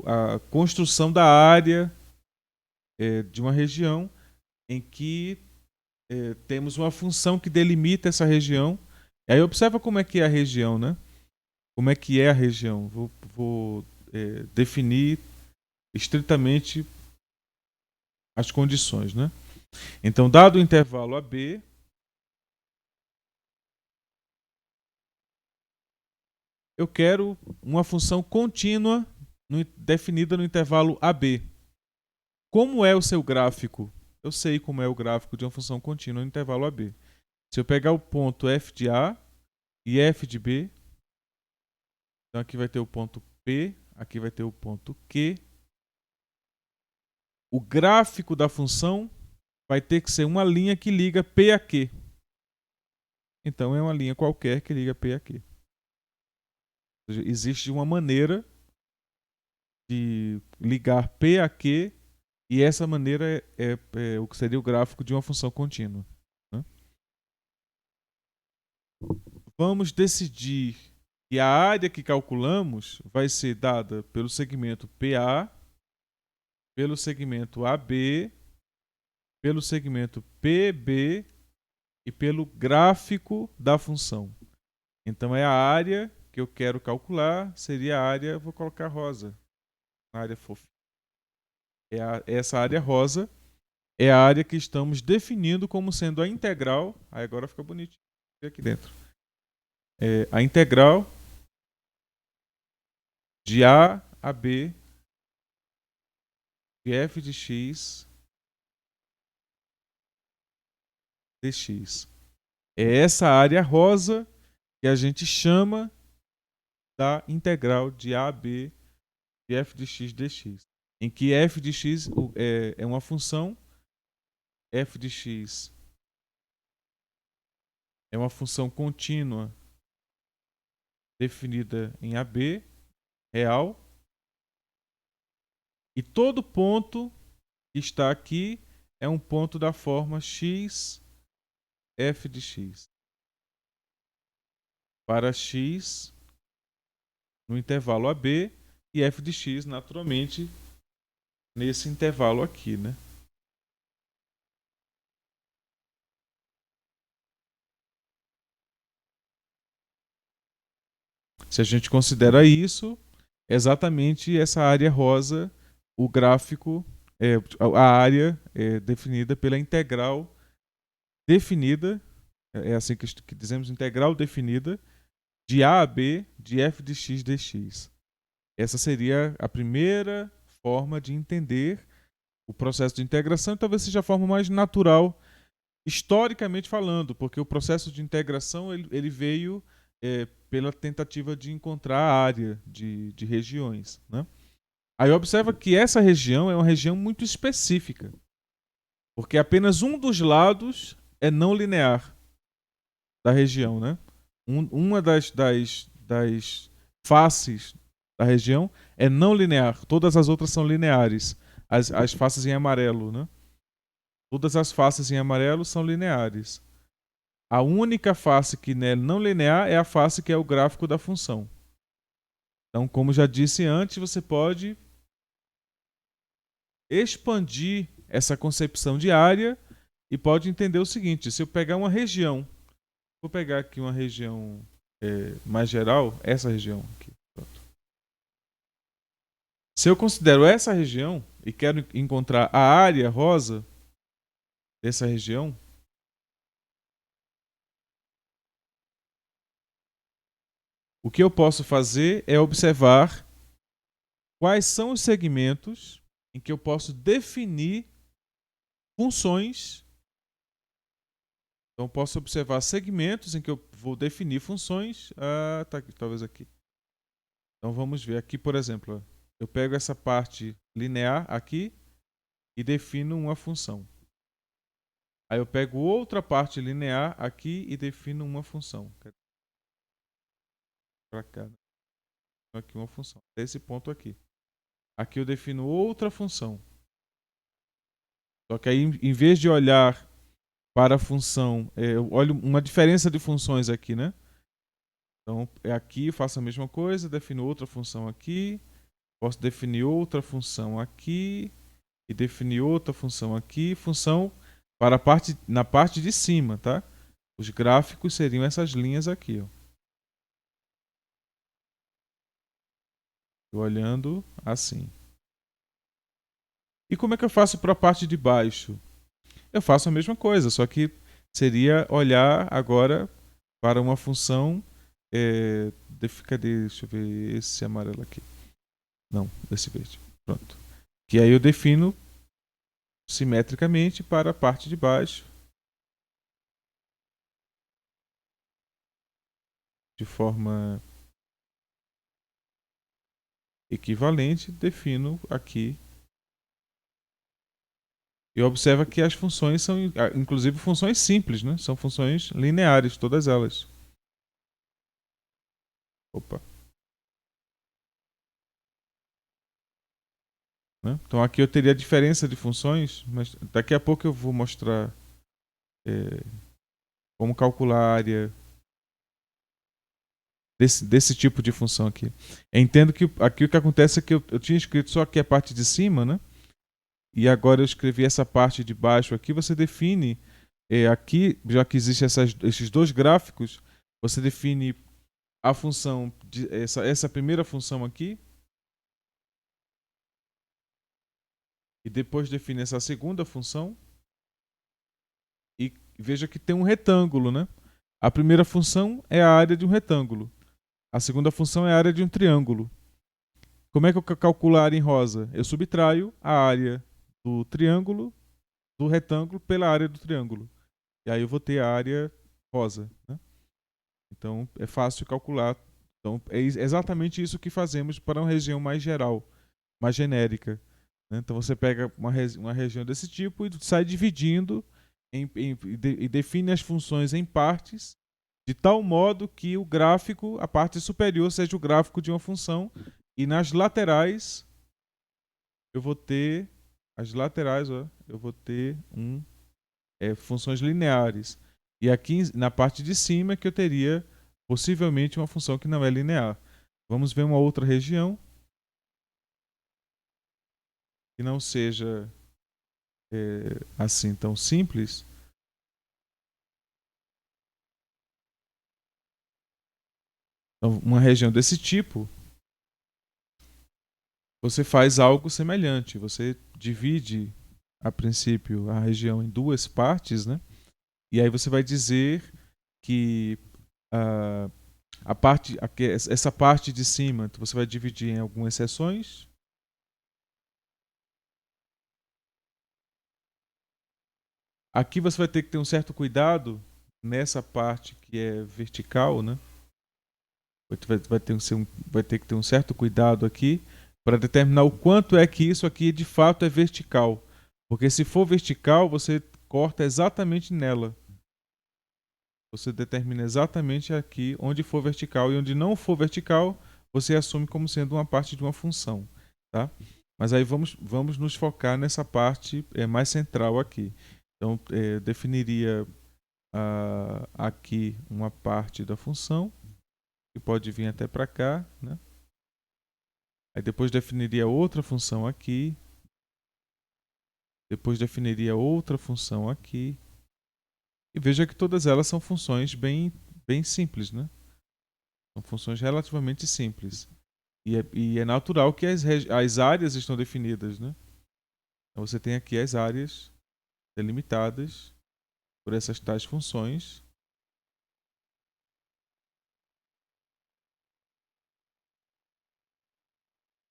a construção da área de uma região em que temos uma função que delimita essa região. E aí observa como é que é a região, né? Como é que é a região. Vou definir estritamente as condições, né? Então, dado o intervalo AB, eu quero uma função contínua definida no intervalo AB. Como é o seu gráfico? Eu sei como é o gráfico de uma função contínua no intervalo AB. Se eu pegar o ponto f de A e f de B, então aqui vai ter o ponto P, aqui vai ter o ponto Q. O gráfico da função vai ter que ser uma linha que liga P a Q. Então é uma linha qualquer que liga P a Q. Ou seja, existe uma maneira de ligar P a Q e essa maneira é o que seria o gráfico de uma função contínua, né? Vamos decidir que a área que calculamos vai ser dada pelo segmento PA pelo segmento AB, pelo segmento PB e pelo gráfico da função. Então é a área que eu quero calcular, seria a área, vou colocar rosa, a área fofa. Essa área rosa é a área que estamos definindo como sendo a integral, aí agora fica bonitinho aqui dentro. A integral de A a B de f de x dx. É essa área rosa que a gente chama da integral de A a B de f de x dx, em que f de x é uma função, f de x é uma função contínua definida em AB real, e todo ponto que está aqui é um ponto da forma x f de x. Para x no intervalo AB e f de x naturalmente nesse intervalo aqui, né? Se a gente considera isso, exatamente essa área rosa, o gráfico, a área é definida pela integral definida, é assim que dizemos, integral definida de A a B de f de x dx. Essa seria a primeira forma de entender o processo de integração, e talvez seja a forma mais natural, historicamente falando, porque o processo de integração ele veio pela tentativa de encontrar a área de regiões, né? Aí observa que essa região é uma região muito específica, porque apenas um dos lados é não linear da região, né? Uma das faces da região é não linear, todas as outras são lineares, as faces em amarelo, né? Todas as faces em amarelo são lineares. A única face que é não linear é a face que é o gráfico da função. Então, como já disse antes, você pode expandir essa concepção de área e pode entender o seguinte: se eu pegar uma região, vou pegar aqui uma região mais geral, essa região aqui. Pronto. Se eu considero essa região e quero encontrar a área rosa dessa região, o que eu posso fazer é observar quais são os segmentos em que eu posso definir funções. Então, eu posso observar segmentos em que eu vou definir funções. Tá aqui, talvez aqui. Então, vamos ver aqui, por exemplo. Eu pego essa parte linear aqui e defino uma função. Aí eu pego outra parte linear aqui e defino uma função. Para cá. Aqui uma função. Desse ponto aqui. Aqui eu defino outra função. Só que aí, em vez de olhar para a função, eu olho uma diferença de funções aqui, né? Então, aqui eu faço a mesma coisa, defino outra função aqui, posso definir outra função aqui e definir outra função aqui, função para na parte de cima, tá? Os gráficos seriam essas linhas aqui, ó. Tô olhando assim. E como é que eu faço para a parte de baixo? Eu faço a mesma coisa, só que seria olhar agora para uma função. Cadê? Deixa eu ver esse amarelo aqui. Não, esse verde. Pronto. Que aí eu defino simetricamente para a parte de baixo. De forma equivalente, defino aqui. E observa que as funções são, inclusive, funções simples, né? São funções lineares, todas elas. Opa. Né? Então aqui eu teria a diferença de funções, mas daqui a pouco eu vou mostrar como calcular a área desse tipo de função aqui. Eu entendo que aqui o que acontece é que eu tinha escrito só aqui a parte de cima, né? e agora eu escrevi essa parte de baixo aqui, você define aqui, já que existem esses dois gráficos, você define a função, essa primeira função aqui, e depois define essa segunda função, e veja que tem um retângulo, né? A primeira função é a área de um retângulo. A segunda função é a área de um triângulo. Como é que eu calculo a área em rosa? Eu subtraio a área do triângulo do retângulo pela área do triângulo. E aí eu vou ter a área rosa, né? Então é fácil calcular. Então é exatamente isso que fazemos para uma região mais geral, mais genérica, né? Então você pega uma região desse tipo e sai dividindo e define as funções em partes, de tal modo que o gráfico, a parte superior, seja o gráfico de uma função, e nas laterais eu vou ter as laterais, ó, eu vou ter funções lineares. E aqui na parte de cima é que eu teria possivelmente uma função que não é linear. Vamos ver uma outra região que não seja assim tão simples. Então, uma região desse tipo, você faz algo semelhante. Você divide, a princípio, a região em duas partes, né? E aí você vai dizer que essa parte de cima você vai dividir em algumas seções. Aqui você vai ter que ter um certo cuidado nessa parte que é vertical, né? Vai ter que ter um certo cuidado aqui para determinar o quanto é que isso aqui de fato é vertical. Porque se for vertical, você corta exatamente nela. Você determina exatamente aqui onde for vertical, e onde não for vertical, você assume como sendo uma parte de uma função, tá? Mas aí vamos nos focar nessa parte mais central aqui. Então, definiria aqui uma parte da função, que pode vir até para cá, né? Aí depois definiria outra função aqui, depois definiria outra função aqui, e veja que todas elas são funções bem simples, né? São funções relativamente simples. E é natural que as áreas estão definidas, né? Então você tem aqui as áreas delimitadas por essas tais funções.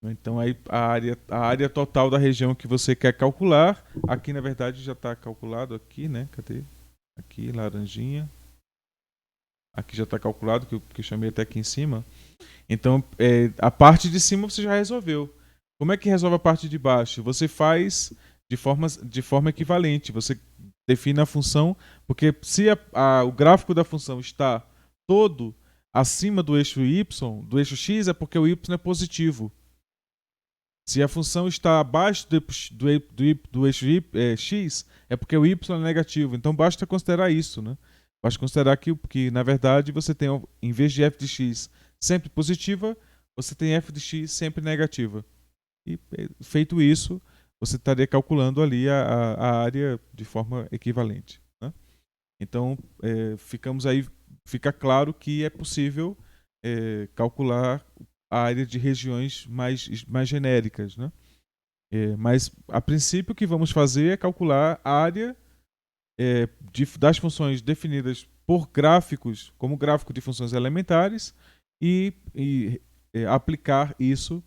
Então aí a área total da região que você quer calcular, aqui na verdade já está calculado aqui, né? Cadê? Aqui, laranjinha. Aqui já está calculado, que eu chamei até aqui em cima. Então, a parte de cima você já resolveu. Como é que resolve a parte de baixo? Você faz de forma equivalente. Você define a função, porque se o gráfico da função está todo acima do eixo y, do eixo x, é porque o y é positivo. Se a função está abaixo do eixo x, é porque o y é negativo. Então basta considerar isso, né? Basta considerar que na verdade, você tem, em vez de f de x sempre positiva, você tem f de x sempre negativa. E feito isso, você estaria calculando ali a área de forma equivalente, né? Então, fica claro que é possível calcular a área de regiões mais genéricas, né? Mas, a princípio, o que vamos fazer é calcular a área das funções definidas por gráficos, como gráfico de funções elementares, e aplicar isso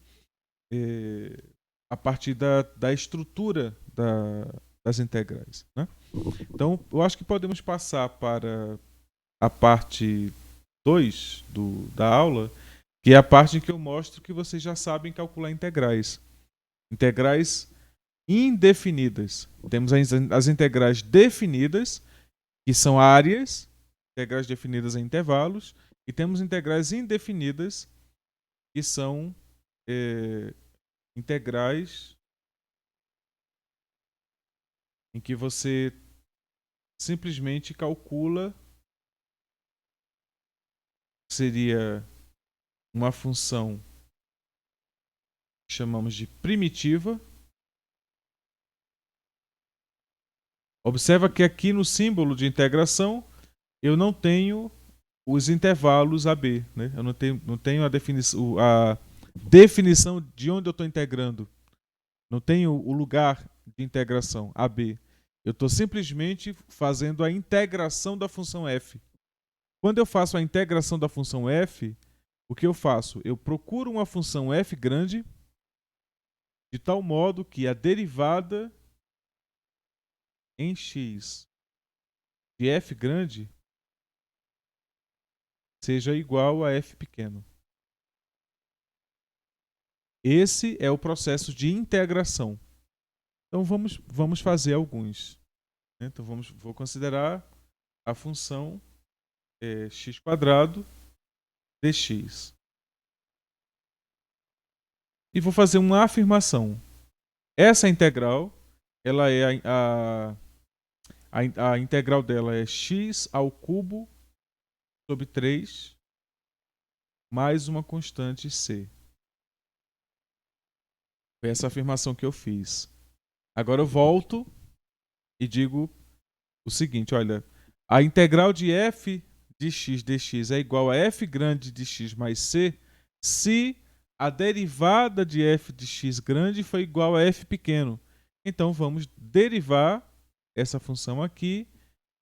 a partir da estrutura das integrais, né? Então, eu acho que podemos passar para a parte 2 da aula, que é a parte em que eu mostro que vocês já sabem calcular integrais. Integrais indefinidas. Temos as integrais definidas, que são áreas, integrais definidas em intervalos, e temos integrais indefinidas, que são integrais em que você simplesmente calcula, seria uma função que chamamos de primitiva, Observa que aqui no símbolo de integração eu não tenho os intervalos AB, né? Eu não tenho a definição de onde eu estou integrando. Não tenho o lugar de integração AB. Eu estou simplesmente fazendo a integração da função f. Quando eu faço a integração da função f, o que eu faço? Eu procuro uma função f grande de tal modo que a derivada em x de f grande seja igual a f pequeno. Esse é o processo de integração. Então vamos fazer alguns. Então vou considerar a função x² dx. E vou fazer uma afirmação. Essa integral, ela é a integral dela é x ao cubo sobre 3 mais uma constante c. Foi essa afirmação que eu fiz. Agora eu volto e digo o seguinte, olha, a integral de f de x dx é igual a f grande de x mais c se a derivada de f de x grande foi igual a f pequeno. Então vamos derivar essa função aqui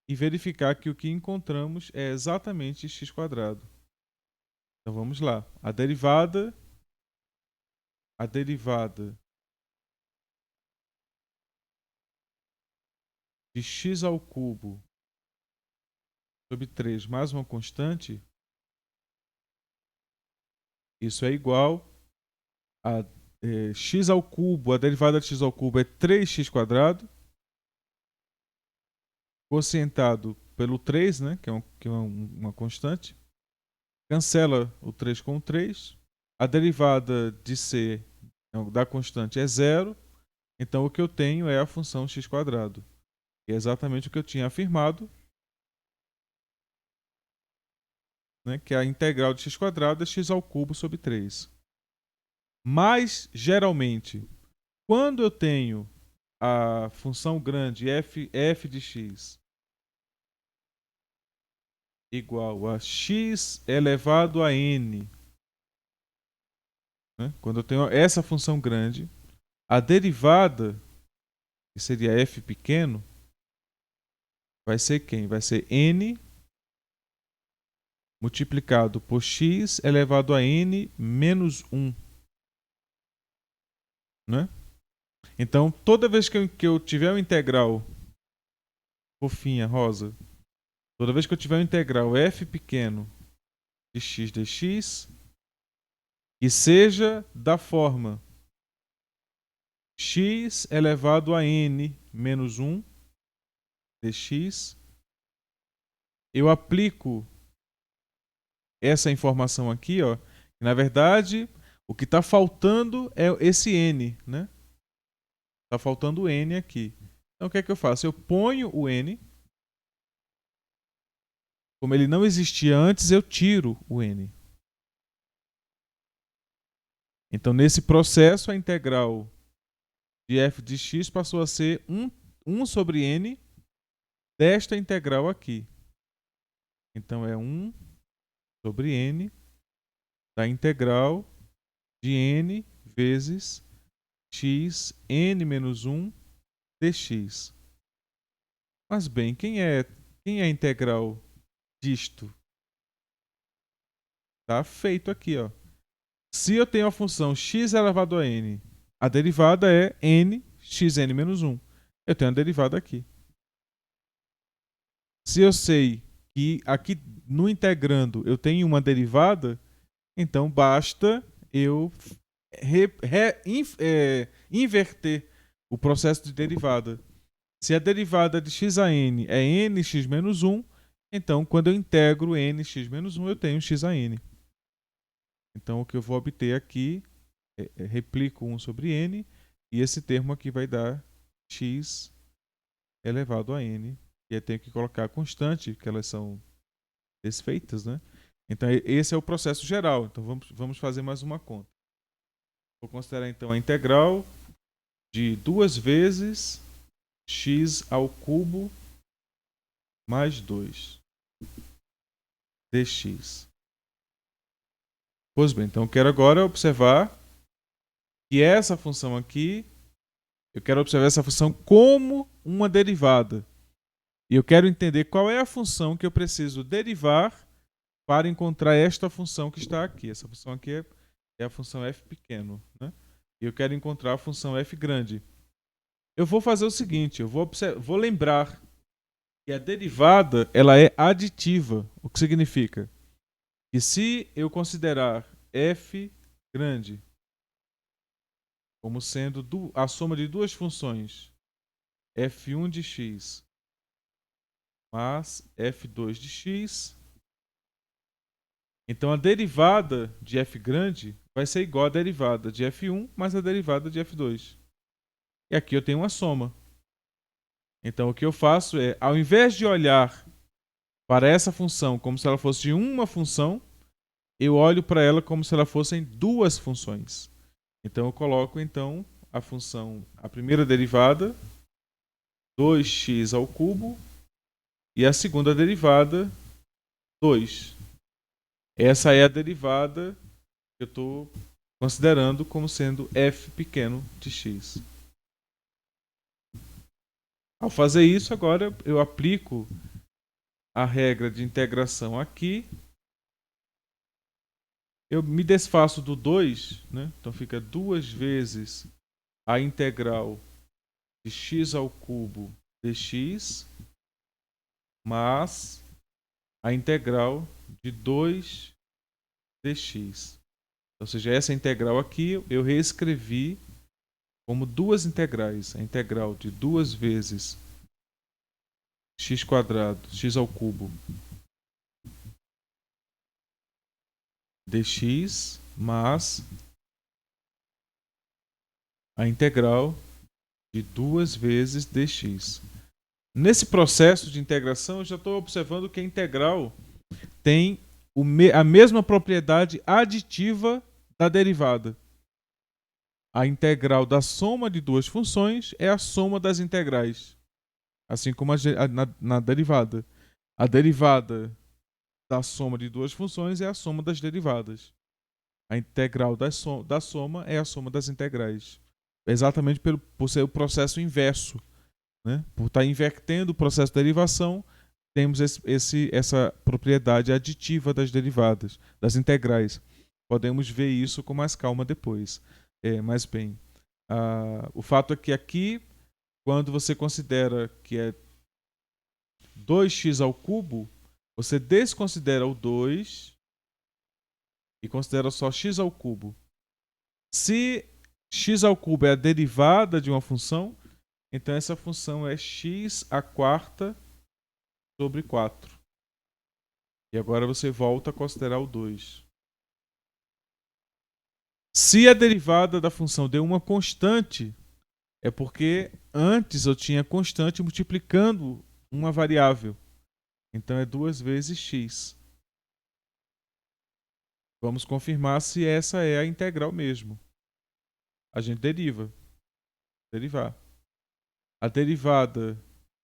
e verificar que o que encontramos é exatamente x². Então vamos lá. A derivada de x ao cubo sobre 3 mais uma constante, isso é igual a x ao cubo, a derivada de x ao cubo é 3x², quocientado pelo 3, né, que é uma constante. Cancela o 3 com o 3. A derivada de c da constante é 0. Então o que eu tenho é a função x². Que é exatamente o que eu tinha afirmado, né, que é a integral de x² é x ao cubo sobre 3. Mas, geralmente, quando eu tenho a função grande f de x igual a x elevado a n, né? Quando eu tenho essa função grande, a derivada, que seria f pequeno, vai ser quem? Vai ser n multiplicado por x elevado a n menos 1. Né? Então, toda vez que eu tiver um integral fofinha, rosa, toda vez que eu tiver um integral f pequeno de x dx, que seja da forma x elevado a n menos 1 dx, eu aplico essa informação aqui, ó, que na verdade o que está faltando é esse n, né? Está faltando o n aqui. Então o que é que eu faço? Eu ponho o n, como ele não existia antes, eu tiro o n. Então nesse processo a integral de f de x passou a ser 1 sobre n desta integral aqui. Então é 1 sobre n da integral de n vezes x n menos 1 dx. Mas bem, quem é a integral disto? Está feito aqui, ó. Se eu tenho a função x elevado a n, a derivada é n xn menos 1. Eu tenho a derivada aqui. Se eu sei que aqui no integrando eu tenho uma derivada, então basta eu inverter o processo de derivada. Se a derivada de x a n é nx menos 1, então quando eu integro nx menos 1 eu tenho x a n. Então o que eu vou obter aqui replico 1 sobre n, e esse termo aqui vai dar x elevado a n. E eu tenho que colocar a constante, que elas são desfeitas, né? Então esse é o processo geral. Então vamos fazer mais uma conta. Vou considerar então a integral de 2 vezes x ao cubo mais 2 dx. Pois bem, então eu quero agora observar que essa função aqui, eu quero observar essa função como uma derivada. E eu quero entender qual é a função que eu preciso derivar para encontrar esta função que está aqui. Essa função aqui é a função f pequeno, né? E eu quero encontrar a função f grande. Eu vou fazer o seguinte, eu vou lembrar que a derivada ela é aditiva. O que significa? Que se eu considerar f grande como sendo a soma de duas funções, f1 de x mais f2 de x, então a derivada de f grande vai ser igual à derivada de f1 mais a derivada de f2. E aqui eu tenho uma soma. Então o que eu faço é, ao invés de olhar para essa função como se ela fosse uma função, eu olho para ela como se ela fossem duas funções. Então eu coloco então a função, a primeira derivada, 2x ao cubo, e a segunda derivada, 2. Essa é a derivada que eu estou considerando como sendo f pequeno de x. Ao fazer isso, agora eu aplico a regra de integração aqui. Eu me desfaço do 2, né? Então fica 2 vezes a integral de x ao cubo dx, mais a integral de 2 dx. Ou seja, essa integral aqui eu reescrevi como duas integrais. A integral de 2 vezes x quadrado, x ao cubo dx, mais a integral de 2 vezes dx. Nesse processo de integração, eu já estou observando que a integral tem a mesma propriedade aditiva da derivada. A integral da soma de duas funções é a soma das integrais, assim como na derivada. A derivada da soma de duas funções é a soma das derivadas. A integral da soma é a soma das integrais. Exatamente por ser o processo inverso, né? Por estar invertendo o processo de derivação, temos essa propriedade aditiva das derivadas, das integrais. Podemos ver isso com mais calma depois. Mas bem, o fato é que aqui, quando você considera que é 2x ao cubo, você desconsidera o 2 e considera só x ao cubo. Se x ao cubo é a derivada de uma função, então essa função é x à quarta sobre 4. E agora você volta a considerar o 2. Se a derivada da função deu uma constante, é porque antes eu tinha constante multiplicando uma variável. Então é 2 vezes x. Vamos confirmar se essa é a integral mesmo. A gente derivar. A derivada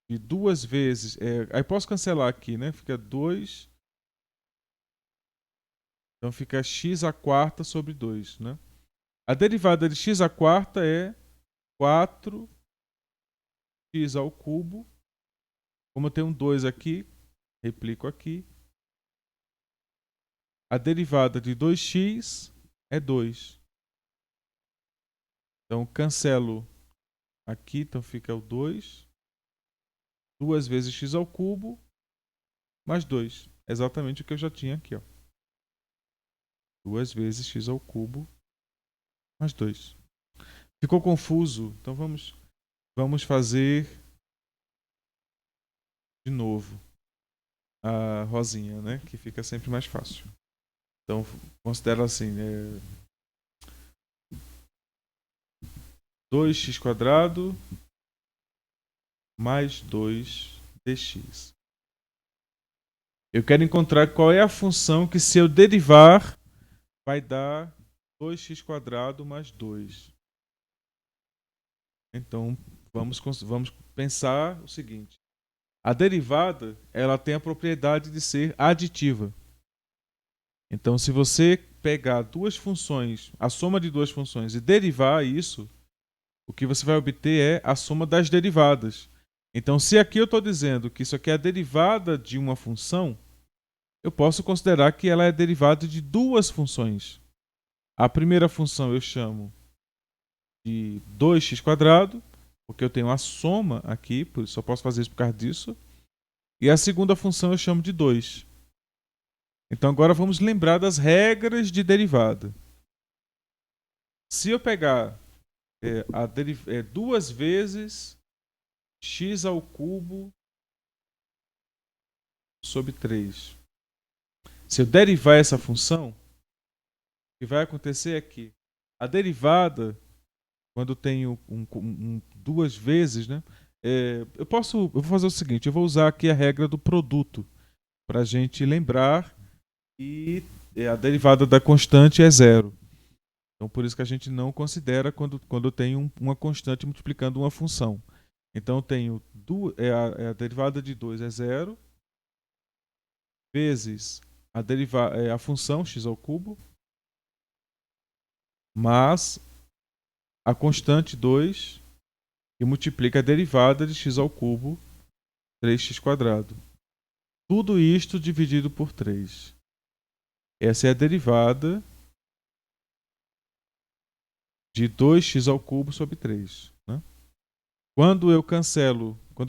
de 2 vezes... aí posso cancelar aqui, né? Fica 2... Então fica x à quarta sobre 2, né? A derivada de x à quarta é 4x ao cubo. Como eu tenho um 2 aqui, replico aqui. A derivada de 2x é 2. Então cancelo aqui, então fica o 2. 2 vezes x ao cubo mais 2. Exatamente o que eu já tinha aqui, ó. 2 vezes x ao cubo mais 2. Ficou confuso? Então vamos fazer de novo a rosinha, né? Que fica sempre mais fácil. Então considera assim, 2x quadrado mais 2 dx. Eu quero encontrar qual é a função que, se eu derivar, vai dar 2x quadrado mais 2. Então, vamos pensar o seguinte. A derivada, ela tem a propriedade de ser aditiva. Então, se você pegar duas funções, a soma de duas funções e derivar isso, o que você vai obter é a soma das derivadas. Então, se aqui eu estou dizendo que isso aqui é a derivada de uma função, eu posso considerar que ela é derivada de duas funções. A primeira função eu chamo de 2x², porque eu tenho a soma aqui, por isso só posso fazer isso por causa disso. E a segunda função eu chamo de 2. Então agora vamos lembrar das regras de derivada. Se eu pegar duas vezes x ao cubo sobre 3. Se eu derivar essa função, o que vai acontecer é que a derivada, quando eu tenho duas vezes, né? Eu vou fazer o seguinte, eu vou usar aqui a regra do produto para a gente lembrar e a derivada da constante é zero. Então, por isso que a gente não considera quando eu tenho uma constante multiplicando uma função. Então, eu tenho a derivada de 2 é zero, vezes a função x ao cubo, mais a constante 2, que multiplica a derivada de x ao cubo, 3x². Tudo isto dividido por 3. Essa é a derivada de 2x ao cubo sobre 3. Né? Quando eu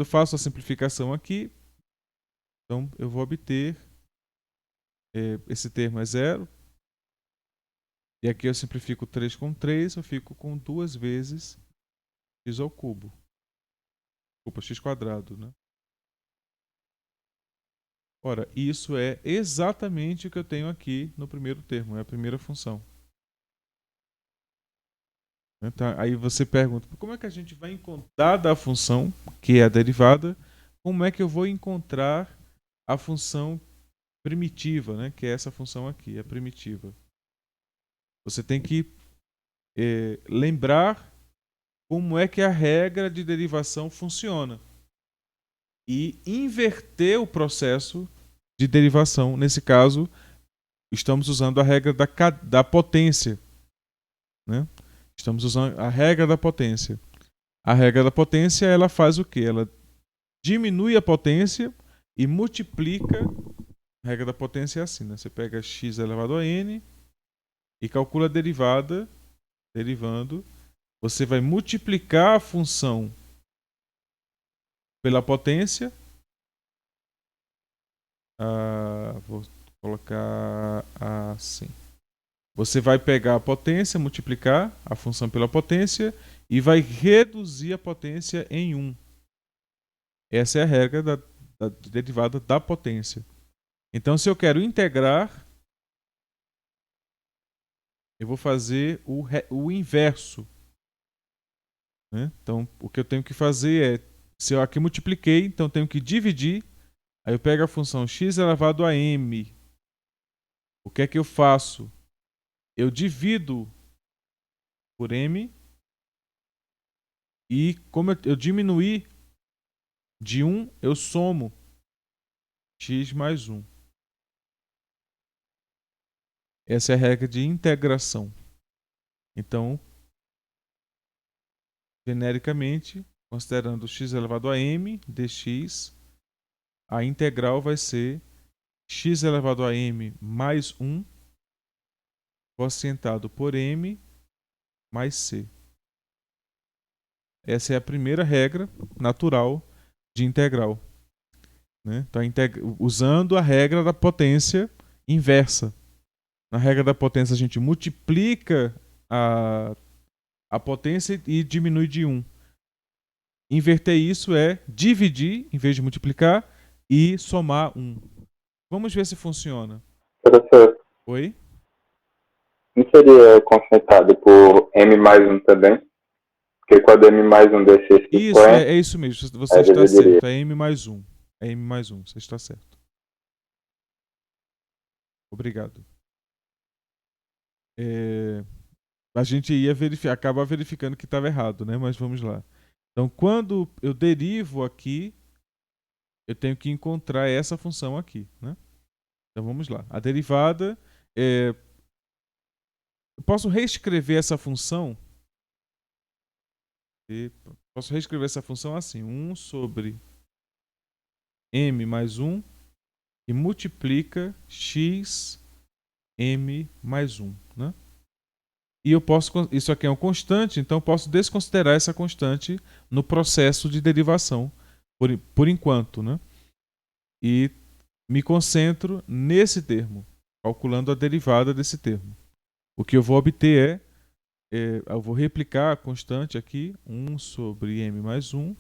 faço a simplificação aqui, então eu vou obter, esse termo é zero, e aqui eu simplifico 3 com 3, eu fico com 2 vezes x ao cubo. Desculpa, x², né? Ora, isso é exatamente o que eu tenho aqui no primeiro termo, é a primeira função. Então, aí você pergunta, como é que a gente vai encontrar da função, que é a derivada, como é que eu vou encontrar a função primitiva, né? Que é essa função aqui, a primitiva. Você tem que lembrar como é que a regra de derivação funciona e inverter o processo de derivação. Nesse caso, estamos usando a regra da potência. Né? Estamos usando a regra da potência. A regra da potência, ela faz o quê? Ela diminui a potência e multiplica. A regra da potência é assim, né? Você pega x elevado a n e calcula a derivada, derivando. Você vai multiplicar a função pela potência. Vou colocar assim. Você vai pegar a potência, multiplicar a função pela potência e vai reduzir a potência em 1. Essa é a regra da derivada da potência. Então, se eu quero integrar, eu vou fazer o inverso. Né? Então, o que eu tenho que fazer é, se eu aqui multipliquei, então eu tenho que dividir. Aí eu pego a função x elevado a m. O que é que eu faço? Eu divido por m e como eu diminuir de 1, eu somo x mais 1. Essa é a regra de integração. Então, genericamente, considerando x elevado a m dx, a integral vai ser x elevado a m mais 1 quocientado por m mais c. Essa é a primeira regra natural de integral. Né? Então, usando a regra da potência inversa. Na regra da potência, a gente multiplica a potência e diminui de 1. Inverter isso é dividir, em vez de multiplicar, e somar 1. Vamos ver se funciona. Professor, Oi? não seria concentrado por M mais um também? Porque quando M mais um descer se Isso, põe, é isso mesmo. Você aí está dividiria. certo. É m mais 1. É m mais 1. Você está certo. Obrigado. A gente ia acabar verificando que estava errado, né? Mas vamos lá. Então, quando eu derivo aqui, eu tenho que encontrar essa função aqui, né? Então, vamos lá. A derivada, eu posso reescrever essa função, assim, 1 sobre m mais 1 e multiplica x m mais 1, né? E eu posso, isso aqui é uma constante, então eu posso desconsiderar essa constante no processo de derivação, por enquanto, né? E me concentro nesse termo, calculando a derivada desse termo. O que eu vou obter eu vou replicar a constante aqui, 1 sobre m mais 1.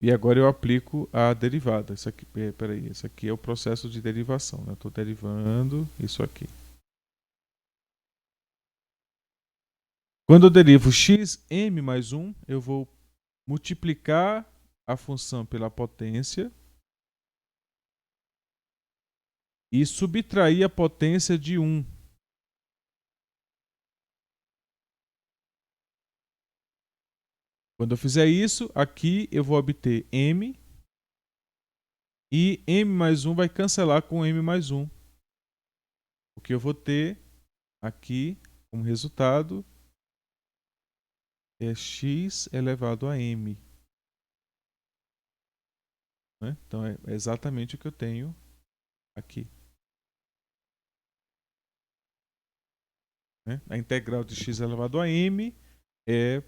E agora eu aplico a derivada. Isso aqui, peraí, esse aqui é o processo de derivação, né? Eu estou derivando isso aqui. Quando eu derivo xm mais 1, eu vou multiplicar a função pela potência e subtrair a potência de 1. Quando eu fizer isso, aqui eu vou obter m e m mais 1 vai cancelar com m mais 1. O que eu vou ter aqui como resultado é x elevado a m. Né? Então é exatamente o que eu tenho aqui. Né? A integral de x elevado a m é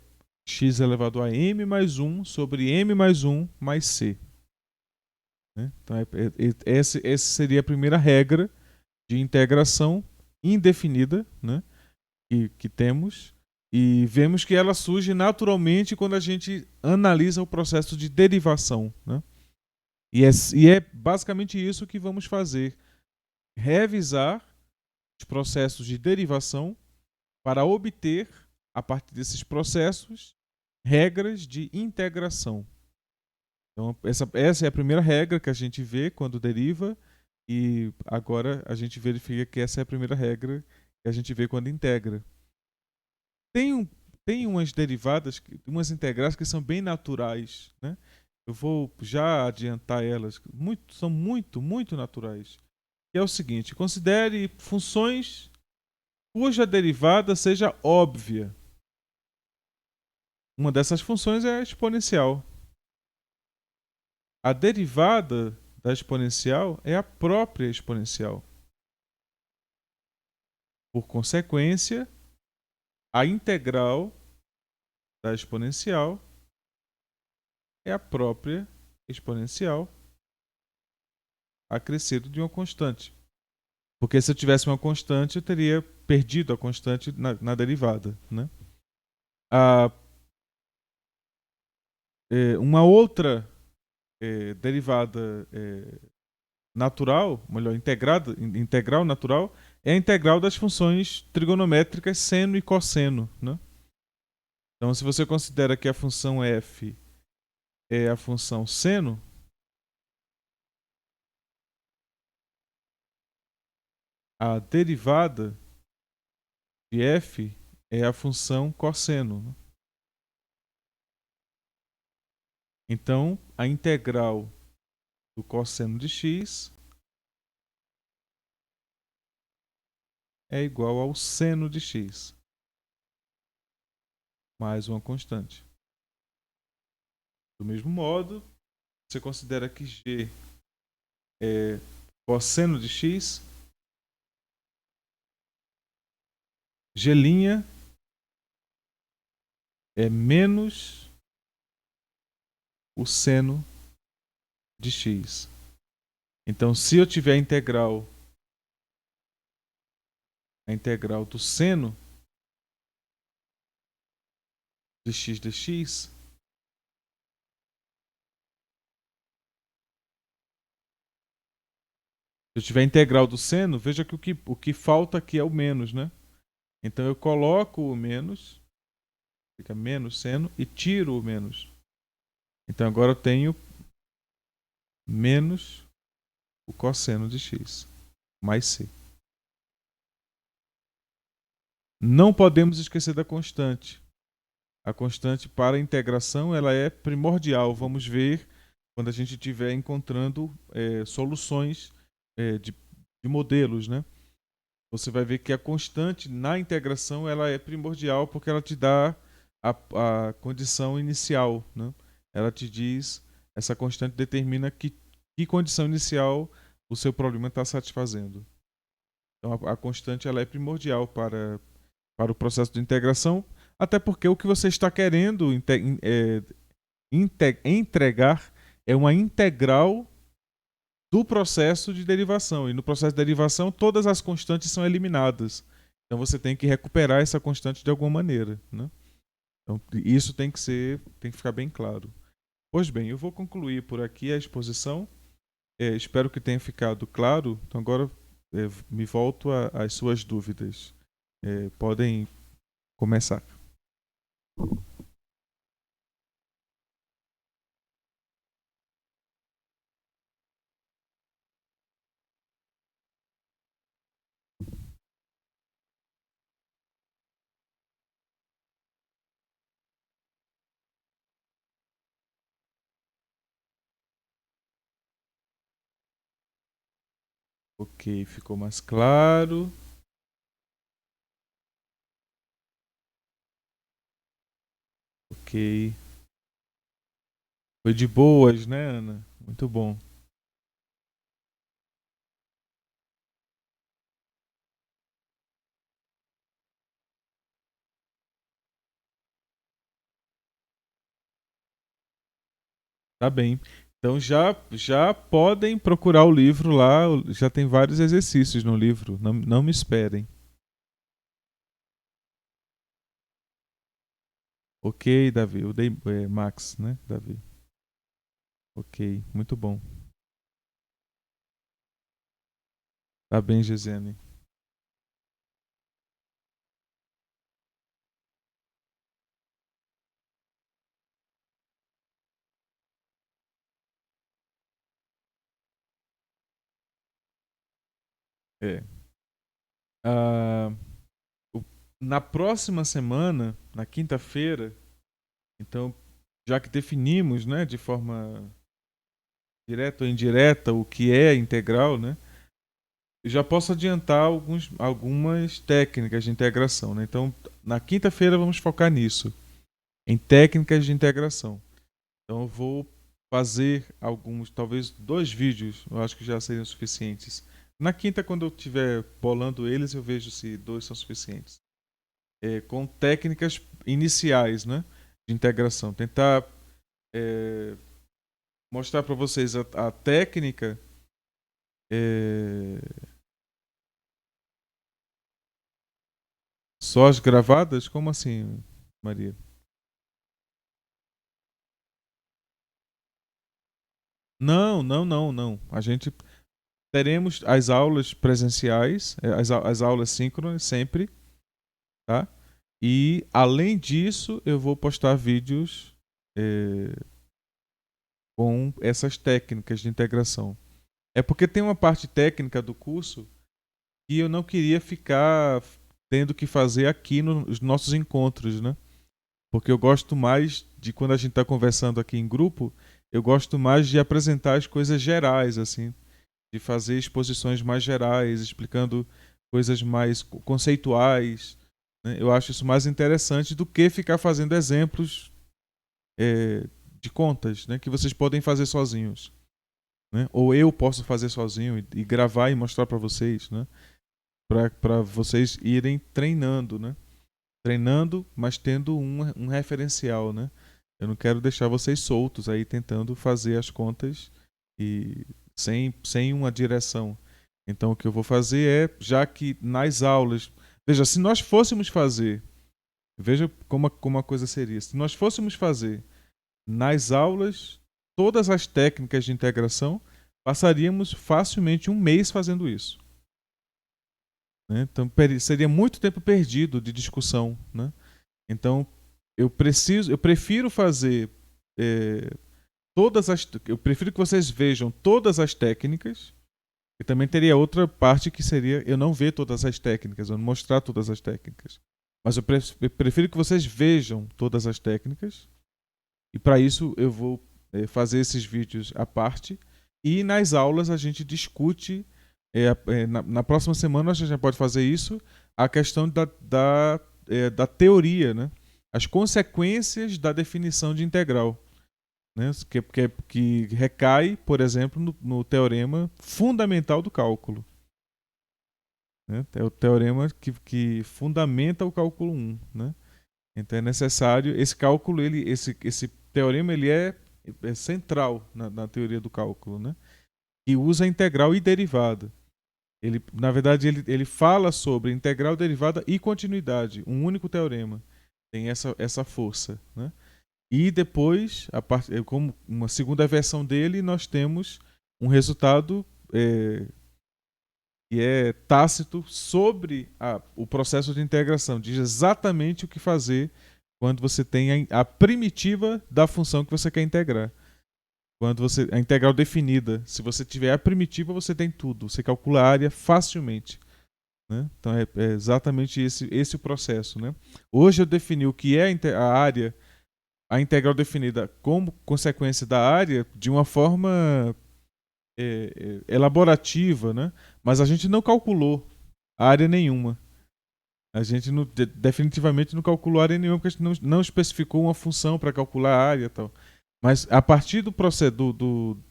x elevado a m mais 1 sobre m mais 1 mais c. Né? Então, essa seria a primeira regra de integração indefinida, né? que temos. E vemos que ela surge naturalmente quando a gente analisa o processo de derivação. Né? E é basicamente isso que vamos fazer. Revisar os processos de derivação para obter, a partir desses processos, regras de integração. Então, essa é a primeira regra que a gente vê quando deriva, e agora a gente verifica que essa é a primeira regra que a gente vê quando integra. Tem umas derivadas, umas integrais que são bem naturais, né? Eu vou já adiantar elas, são muito naturais. Que é o seguinte: considere funções cuja derivada seja óbvia. Uma dessas funções é a exponencial. A derivada da exponencial é a própria exponencial. Por consequência, a integral da exponencial é a própria exponencial acrescido de uma constante. Porque se eu tivesse uma constante, eu teria perdido a constante na derivada. Né? Uma outra derivada natural, melhor, integral natural, é a integral das funções trigonométricas seno e cosseno. Né? Então, se você considera que a função f é a função seno, a derivada de f é a função cosseno. Né? Então, a integral do cosseno de x é igual ao seno de x, mais uma constante. Do mesmo modo, você considera que g é cosseno de x, g' é menos o seno de x. Então, se eu tiver a integral do seno de x dx, se eu tiver a integral do seno, veja que o que falta aqui é o menos, né? Então eu coloco o menos, fica menos seno, e tiro o menos. Então agora eu tenho menos o cosseno de x, mais c. Não podemos esquecer da constante. A constante para a integração ela é primordial. Vamos ver quando a gente estiver encontrando soluções de modelos, né? Você vai ver que a constante na integração ela é primordial porque ela te dá a condição inicial, né? Ela te diz, essa constante determina que condição inicial o seu problema está satisfazendo. Então a constante ela é primordial para o processo de integração, até porque o que você está querendo entregar é uma integral do processo de derivação. E no processo de derivação, todas as constantes são eliminadas. Então você tem que recuperar essa constante de alguma maneira, né? Então isso tem que ficar bem claro. Pois bem, eu vou concluir por aqui a exposição. Espero que tenha ficado claro. Então agora me volto às suas dúvidas. Podem começar. Ok, ficou mais claro. Ok. Foi de boas, né, Ana? Muito bom. Tá bem. Então já podem procurar o livro lá, já tem vários exercícios no livro, não me esperem. Ok, Davi, eu dei Max, né, Davi? Ok, muito bom. Tá bem, Gesiane. É. Ah, o- Na próxima semana, na quinta-feira, então, já que definimos, né, de forma direta ou indireta o que é integral, né? Eu já posso adiantar algumas técnicas de integração, né? Então, na quinta-feira vamos focar nisso, em técnicas de integração. Então, eu vou fazer alguns, talvez 2 vídeos, eu acho que já seriam suficientes. Na quinta, quando eu estiver bolando eles, eu vejo se 2 são suficientes. Com técnicas iniciais, né, de integração. Tentar mostrar para vocês a técnica. É, Só as gravadas? Como assim, Maria? Não, não, não, não. A gente teremos as aulas presenciais, as aulas síncronas sempre, tá? E além disso, eu vou postar vídeos eh, com essas técnicas de integração. É porque tem uma parte técnica do curso que eu não queria ficar tendo que fazer aqui nos nossos encontros, né? Porque eu gosto mais de quando a gente está conversando aqui em grupo, eu gosto mais de apresentar as coisas gerais, assim, de fazer exposições mais gerais, explicando coisas mais conceituais, né? Eu acho isso mais interessante do que ficar fazendo exemplos é, de contas, né, que vocês podem fazer sozinhos, né? Ou eu posso fazer sozinho e gravar e mostrar para vocês, né? Para vocês irem treinando, né? Treinando, mas tendo um referencial, né? Eu não quero deixar vocês soltos aí tentando fazer as contas e sem uma direção. Então o que eu vou fazer é, já que nas aulas, veja, se nós fôssemos fazer, veja como a coisa seria. Se nós fôssemos fazer nas aulas todas as técnicas de integração, passaríamos facilmente um mês fazendo isso, né? Então seria muito tempo perdido de discussão, né? Então eu prefiro fazer é, eu prefiro que vocês vejam todas as técnicas. E também teria outra parte que seria eu não ver todas as técnicas, eu não mostrar todas as técnicas. Mas eu prefiro que vocês vejam todas as técnicas. E para isso eu vou fazer esses vídeos à parte. E nas aulas a gente discute. Na próxima semana a gente já pode fazer isso. A questão da teoria, né? As consequências da definição de integral. Né? Que recai, por exemplo, no teorema fundamental do cálculo. Né? É o teorema que fundamenta o cálculo 1. Né? Então é necessário esse cálculo, esse teorema ele é central na teoria do cálculo, né? E usa integral e derivada. Na verdade, ele fala sobre integral, derivada e continuidade. Um único teorema tem essa força, né? E depois, como uma segunda versão dele, nós temos um resultado que é tácito sobre o processo de integração. Diz exatamente o que fazer quando você tem a primitiva da função que você quer integrar. Quando a integral definida, se você tiver a primitiva, você tem tudo. Você calcula a área facilmente. Né? Então é exatamente esse o processo. Né? Hoje eu defini o que é a área, a integral definida como consequência da área de uma forma elaborativa, né? Mas a gente não calculou área nenhuma. A gente definitivamente não calculou área nenhuma porque a gente não especificou uma função para calcular a área e tal. Mas a partir do processo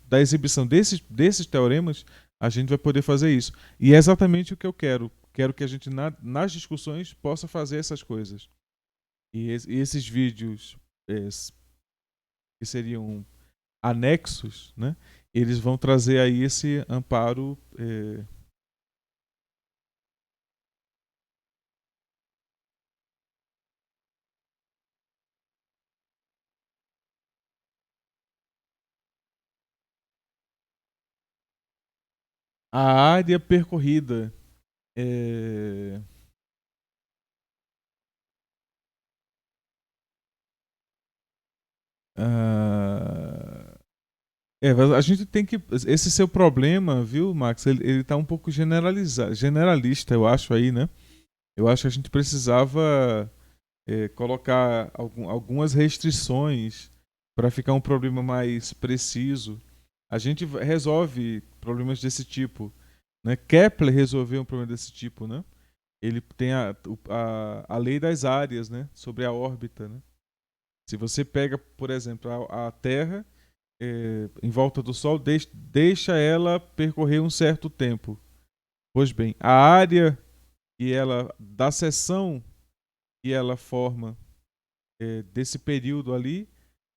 da exibição desses teoremas, a gente vai poder fazer isso. E é exatamente o que eu quero. Quero que a gente, nas discussões, possa fazer essas coisas. E esses vídeos que seriam anexos, né? Eles vão trazer aí esse amparo. A área percorrida. É, ah, a gente tem que. Esse seu problema, viu, Max? Ele tá um pouco generalista, eu acho aí, né? Eu acho que a gente precisava colocar algumas restrições para ficar um problema mais preciso. A gente resolve problemas desse tipo. Né? Kepler resolveu um problema desse tipo, né? Ele tem a lei das áreas, né? Sobre a órbita, né? Se você pega, por exemplo, a Terra em volta do Sol, deixa ela percorrer um certo tempo. Pois bem, a área da seção que ela forma desse período ali,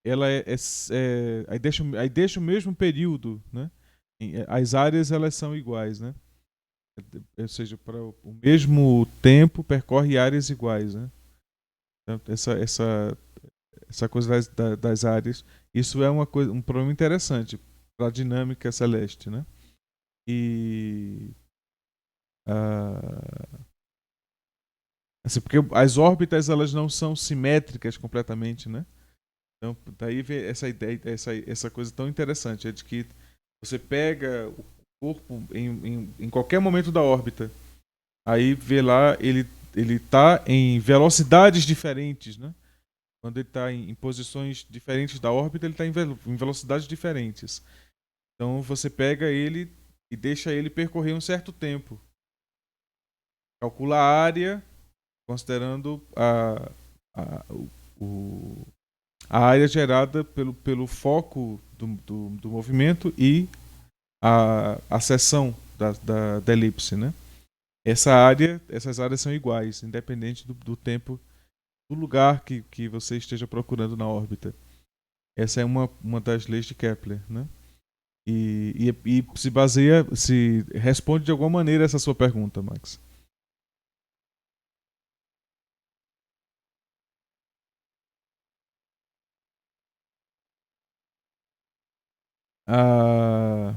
ela aí deixa o mesmo período, né? As áreas elas são iguais, né? Ou seja, para o mesmo tempo percorre áreas iguais, né? Então, essa coisa das áreas, isso é um problema interessante para a dinâmica celeste, né? E assim, porque as órbitas elas não são simétricas completamente, né? Então daí vem essa ideia, essa coisa tão interessante, é de que você pega o corpo em qualquer momento da órbita, aí vê lá ele está em velocidades diferentes, né? Quando ele está em posições diferentes da órbita, ele está em velocidades diferentes. Então você pega ele e deixa ele percorrer um certo tempo. Calcula a área, considerando o, a área gerada pelo foco do movimento e a seção da elipse, né? Essas áreas são iguais, independente do tempo, do lugar que você esteja procurando na órbita. Essa é uma das leis de Kepler, né? E se responde de alguma maneira essa sua pergunta, Max. Ah,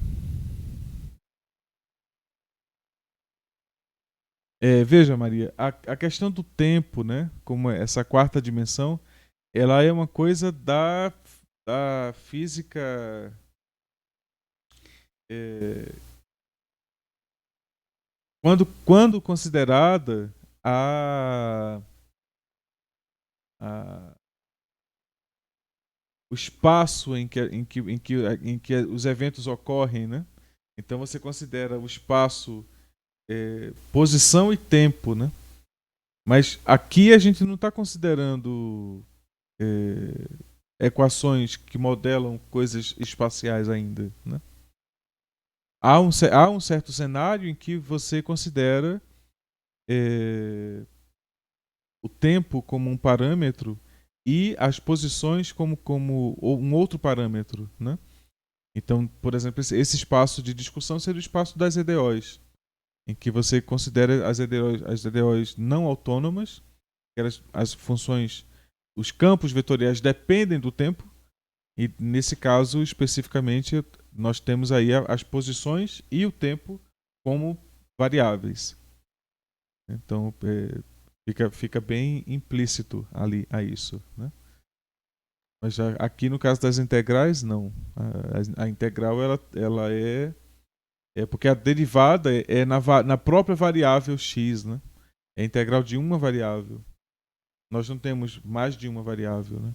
veja, Maria, a questão do tempo, né? Como essa quarta dimensão, ela é uma coisa da física. é, quando considerada a o espaço em que os eventos ocorrem, né? Então você considera o espaço, posição e tempo, né? Mas aqui a gente não está considerando equações que modelam coisas espaciais ainda, né? Há um certo cenário em que você considera o tempo como um parâmetro e as posições como um outro parâmetro, né? Então, por exemplo, esse espaço de discussão seria o espaço das EDOs, em que você considera as EDOs não autônomas, que as funções, os campos vetoriais dependem do tempo, e nesse caso especificamente nós temos aí as posições e o tempo como variáveis. Então fica bem implícito ali a isso, né? Mas aqui no caso das integrais, não. A integral ela é porque a derivada é na própria variável x, né? É integral de uma variável. Nós não temos mais de uma variável, né?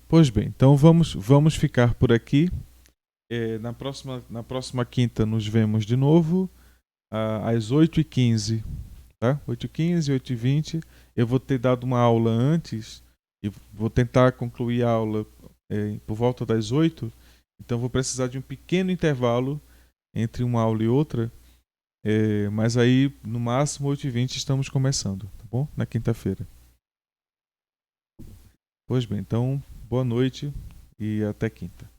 Pois bem, então vamos ficar por aqui. Na próxima quinta nos vemos de novo, às 8h15. Tá? 8h15, 8h20. Eu vou ter dado uma aula antes e vou tentar concluir a aula por volta das 8. Então vou precisar de um pequeno intervalo entre uma aula e outra. Mas aí, no máximo, 8h20 estamos começando, tá bom? Na quinta-feira. Pois bem, então, boa noite e até quinta.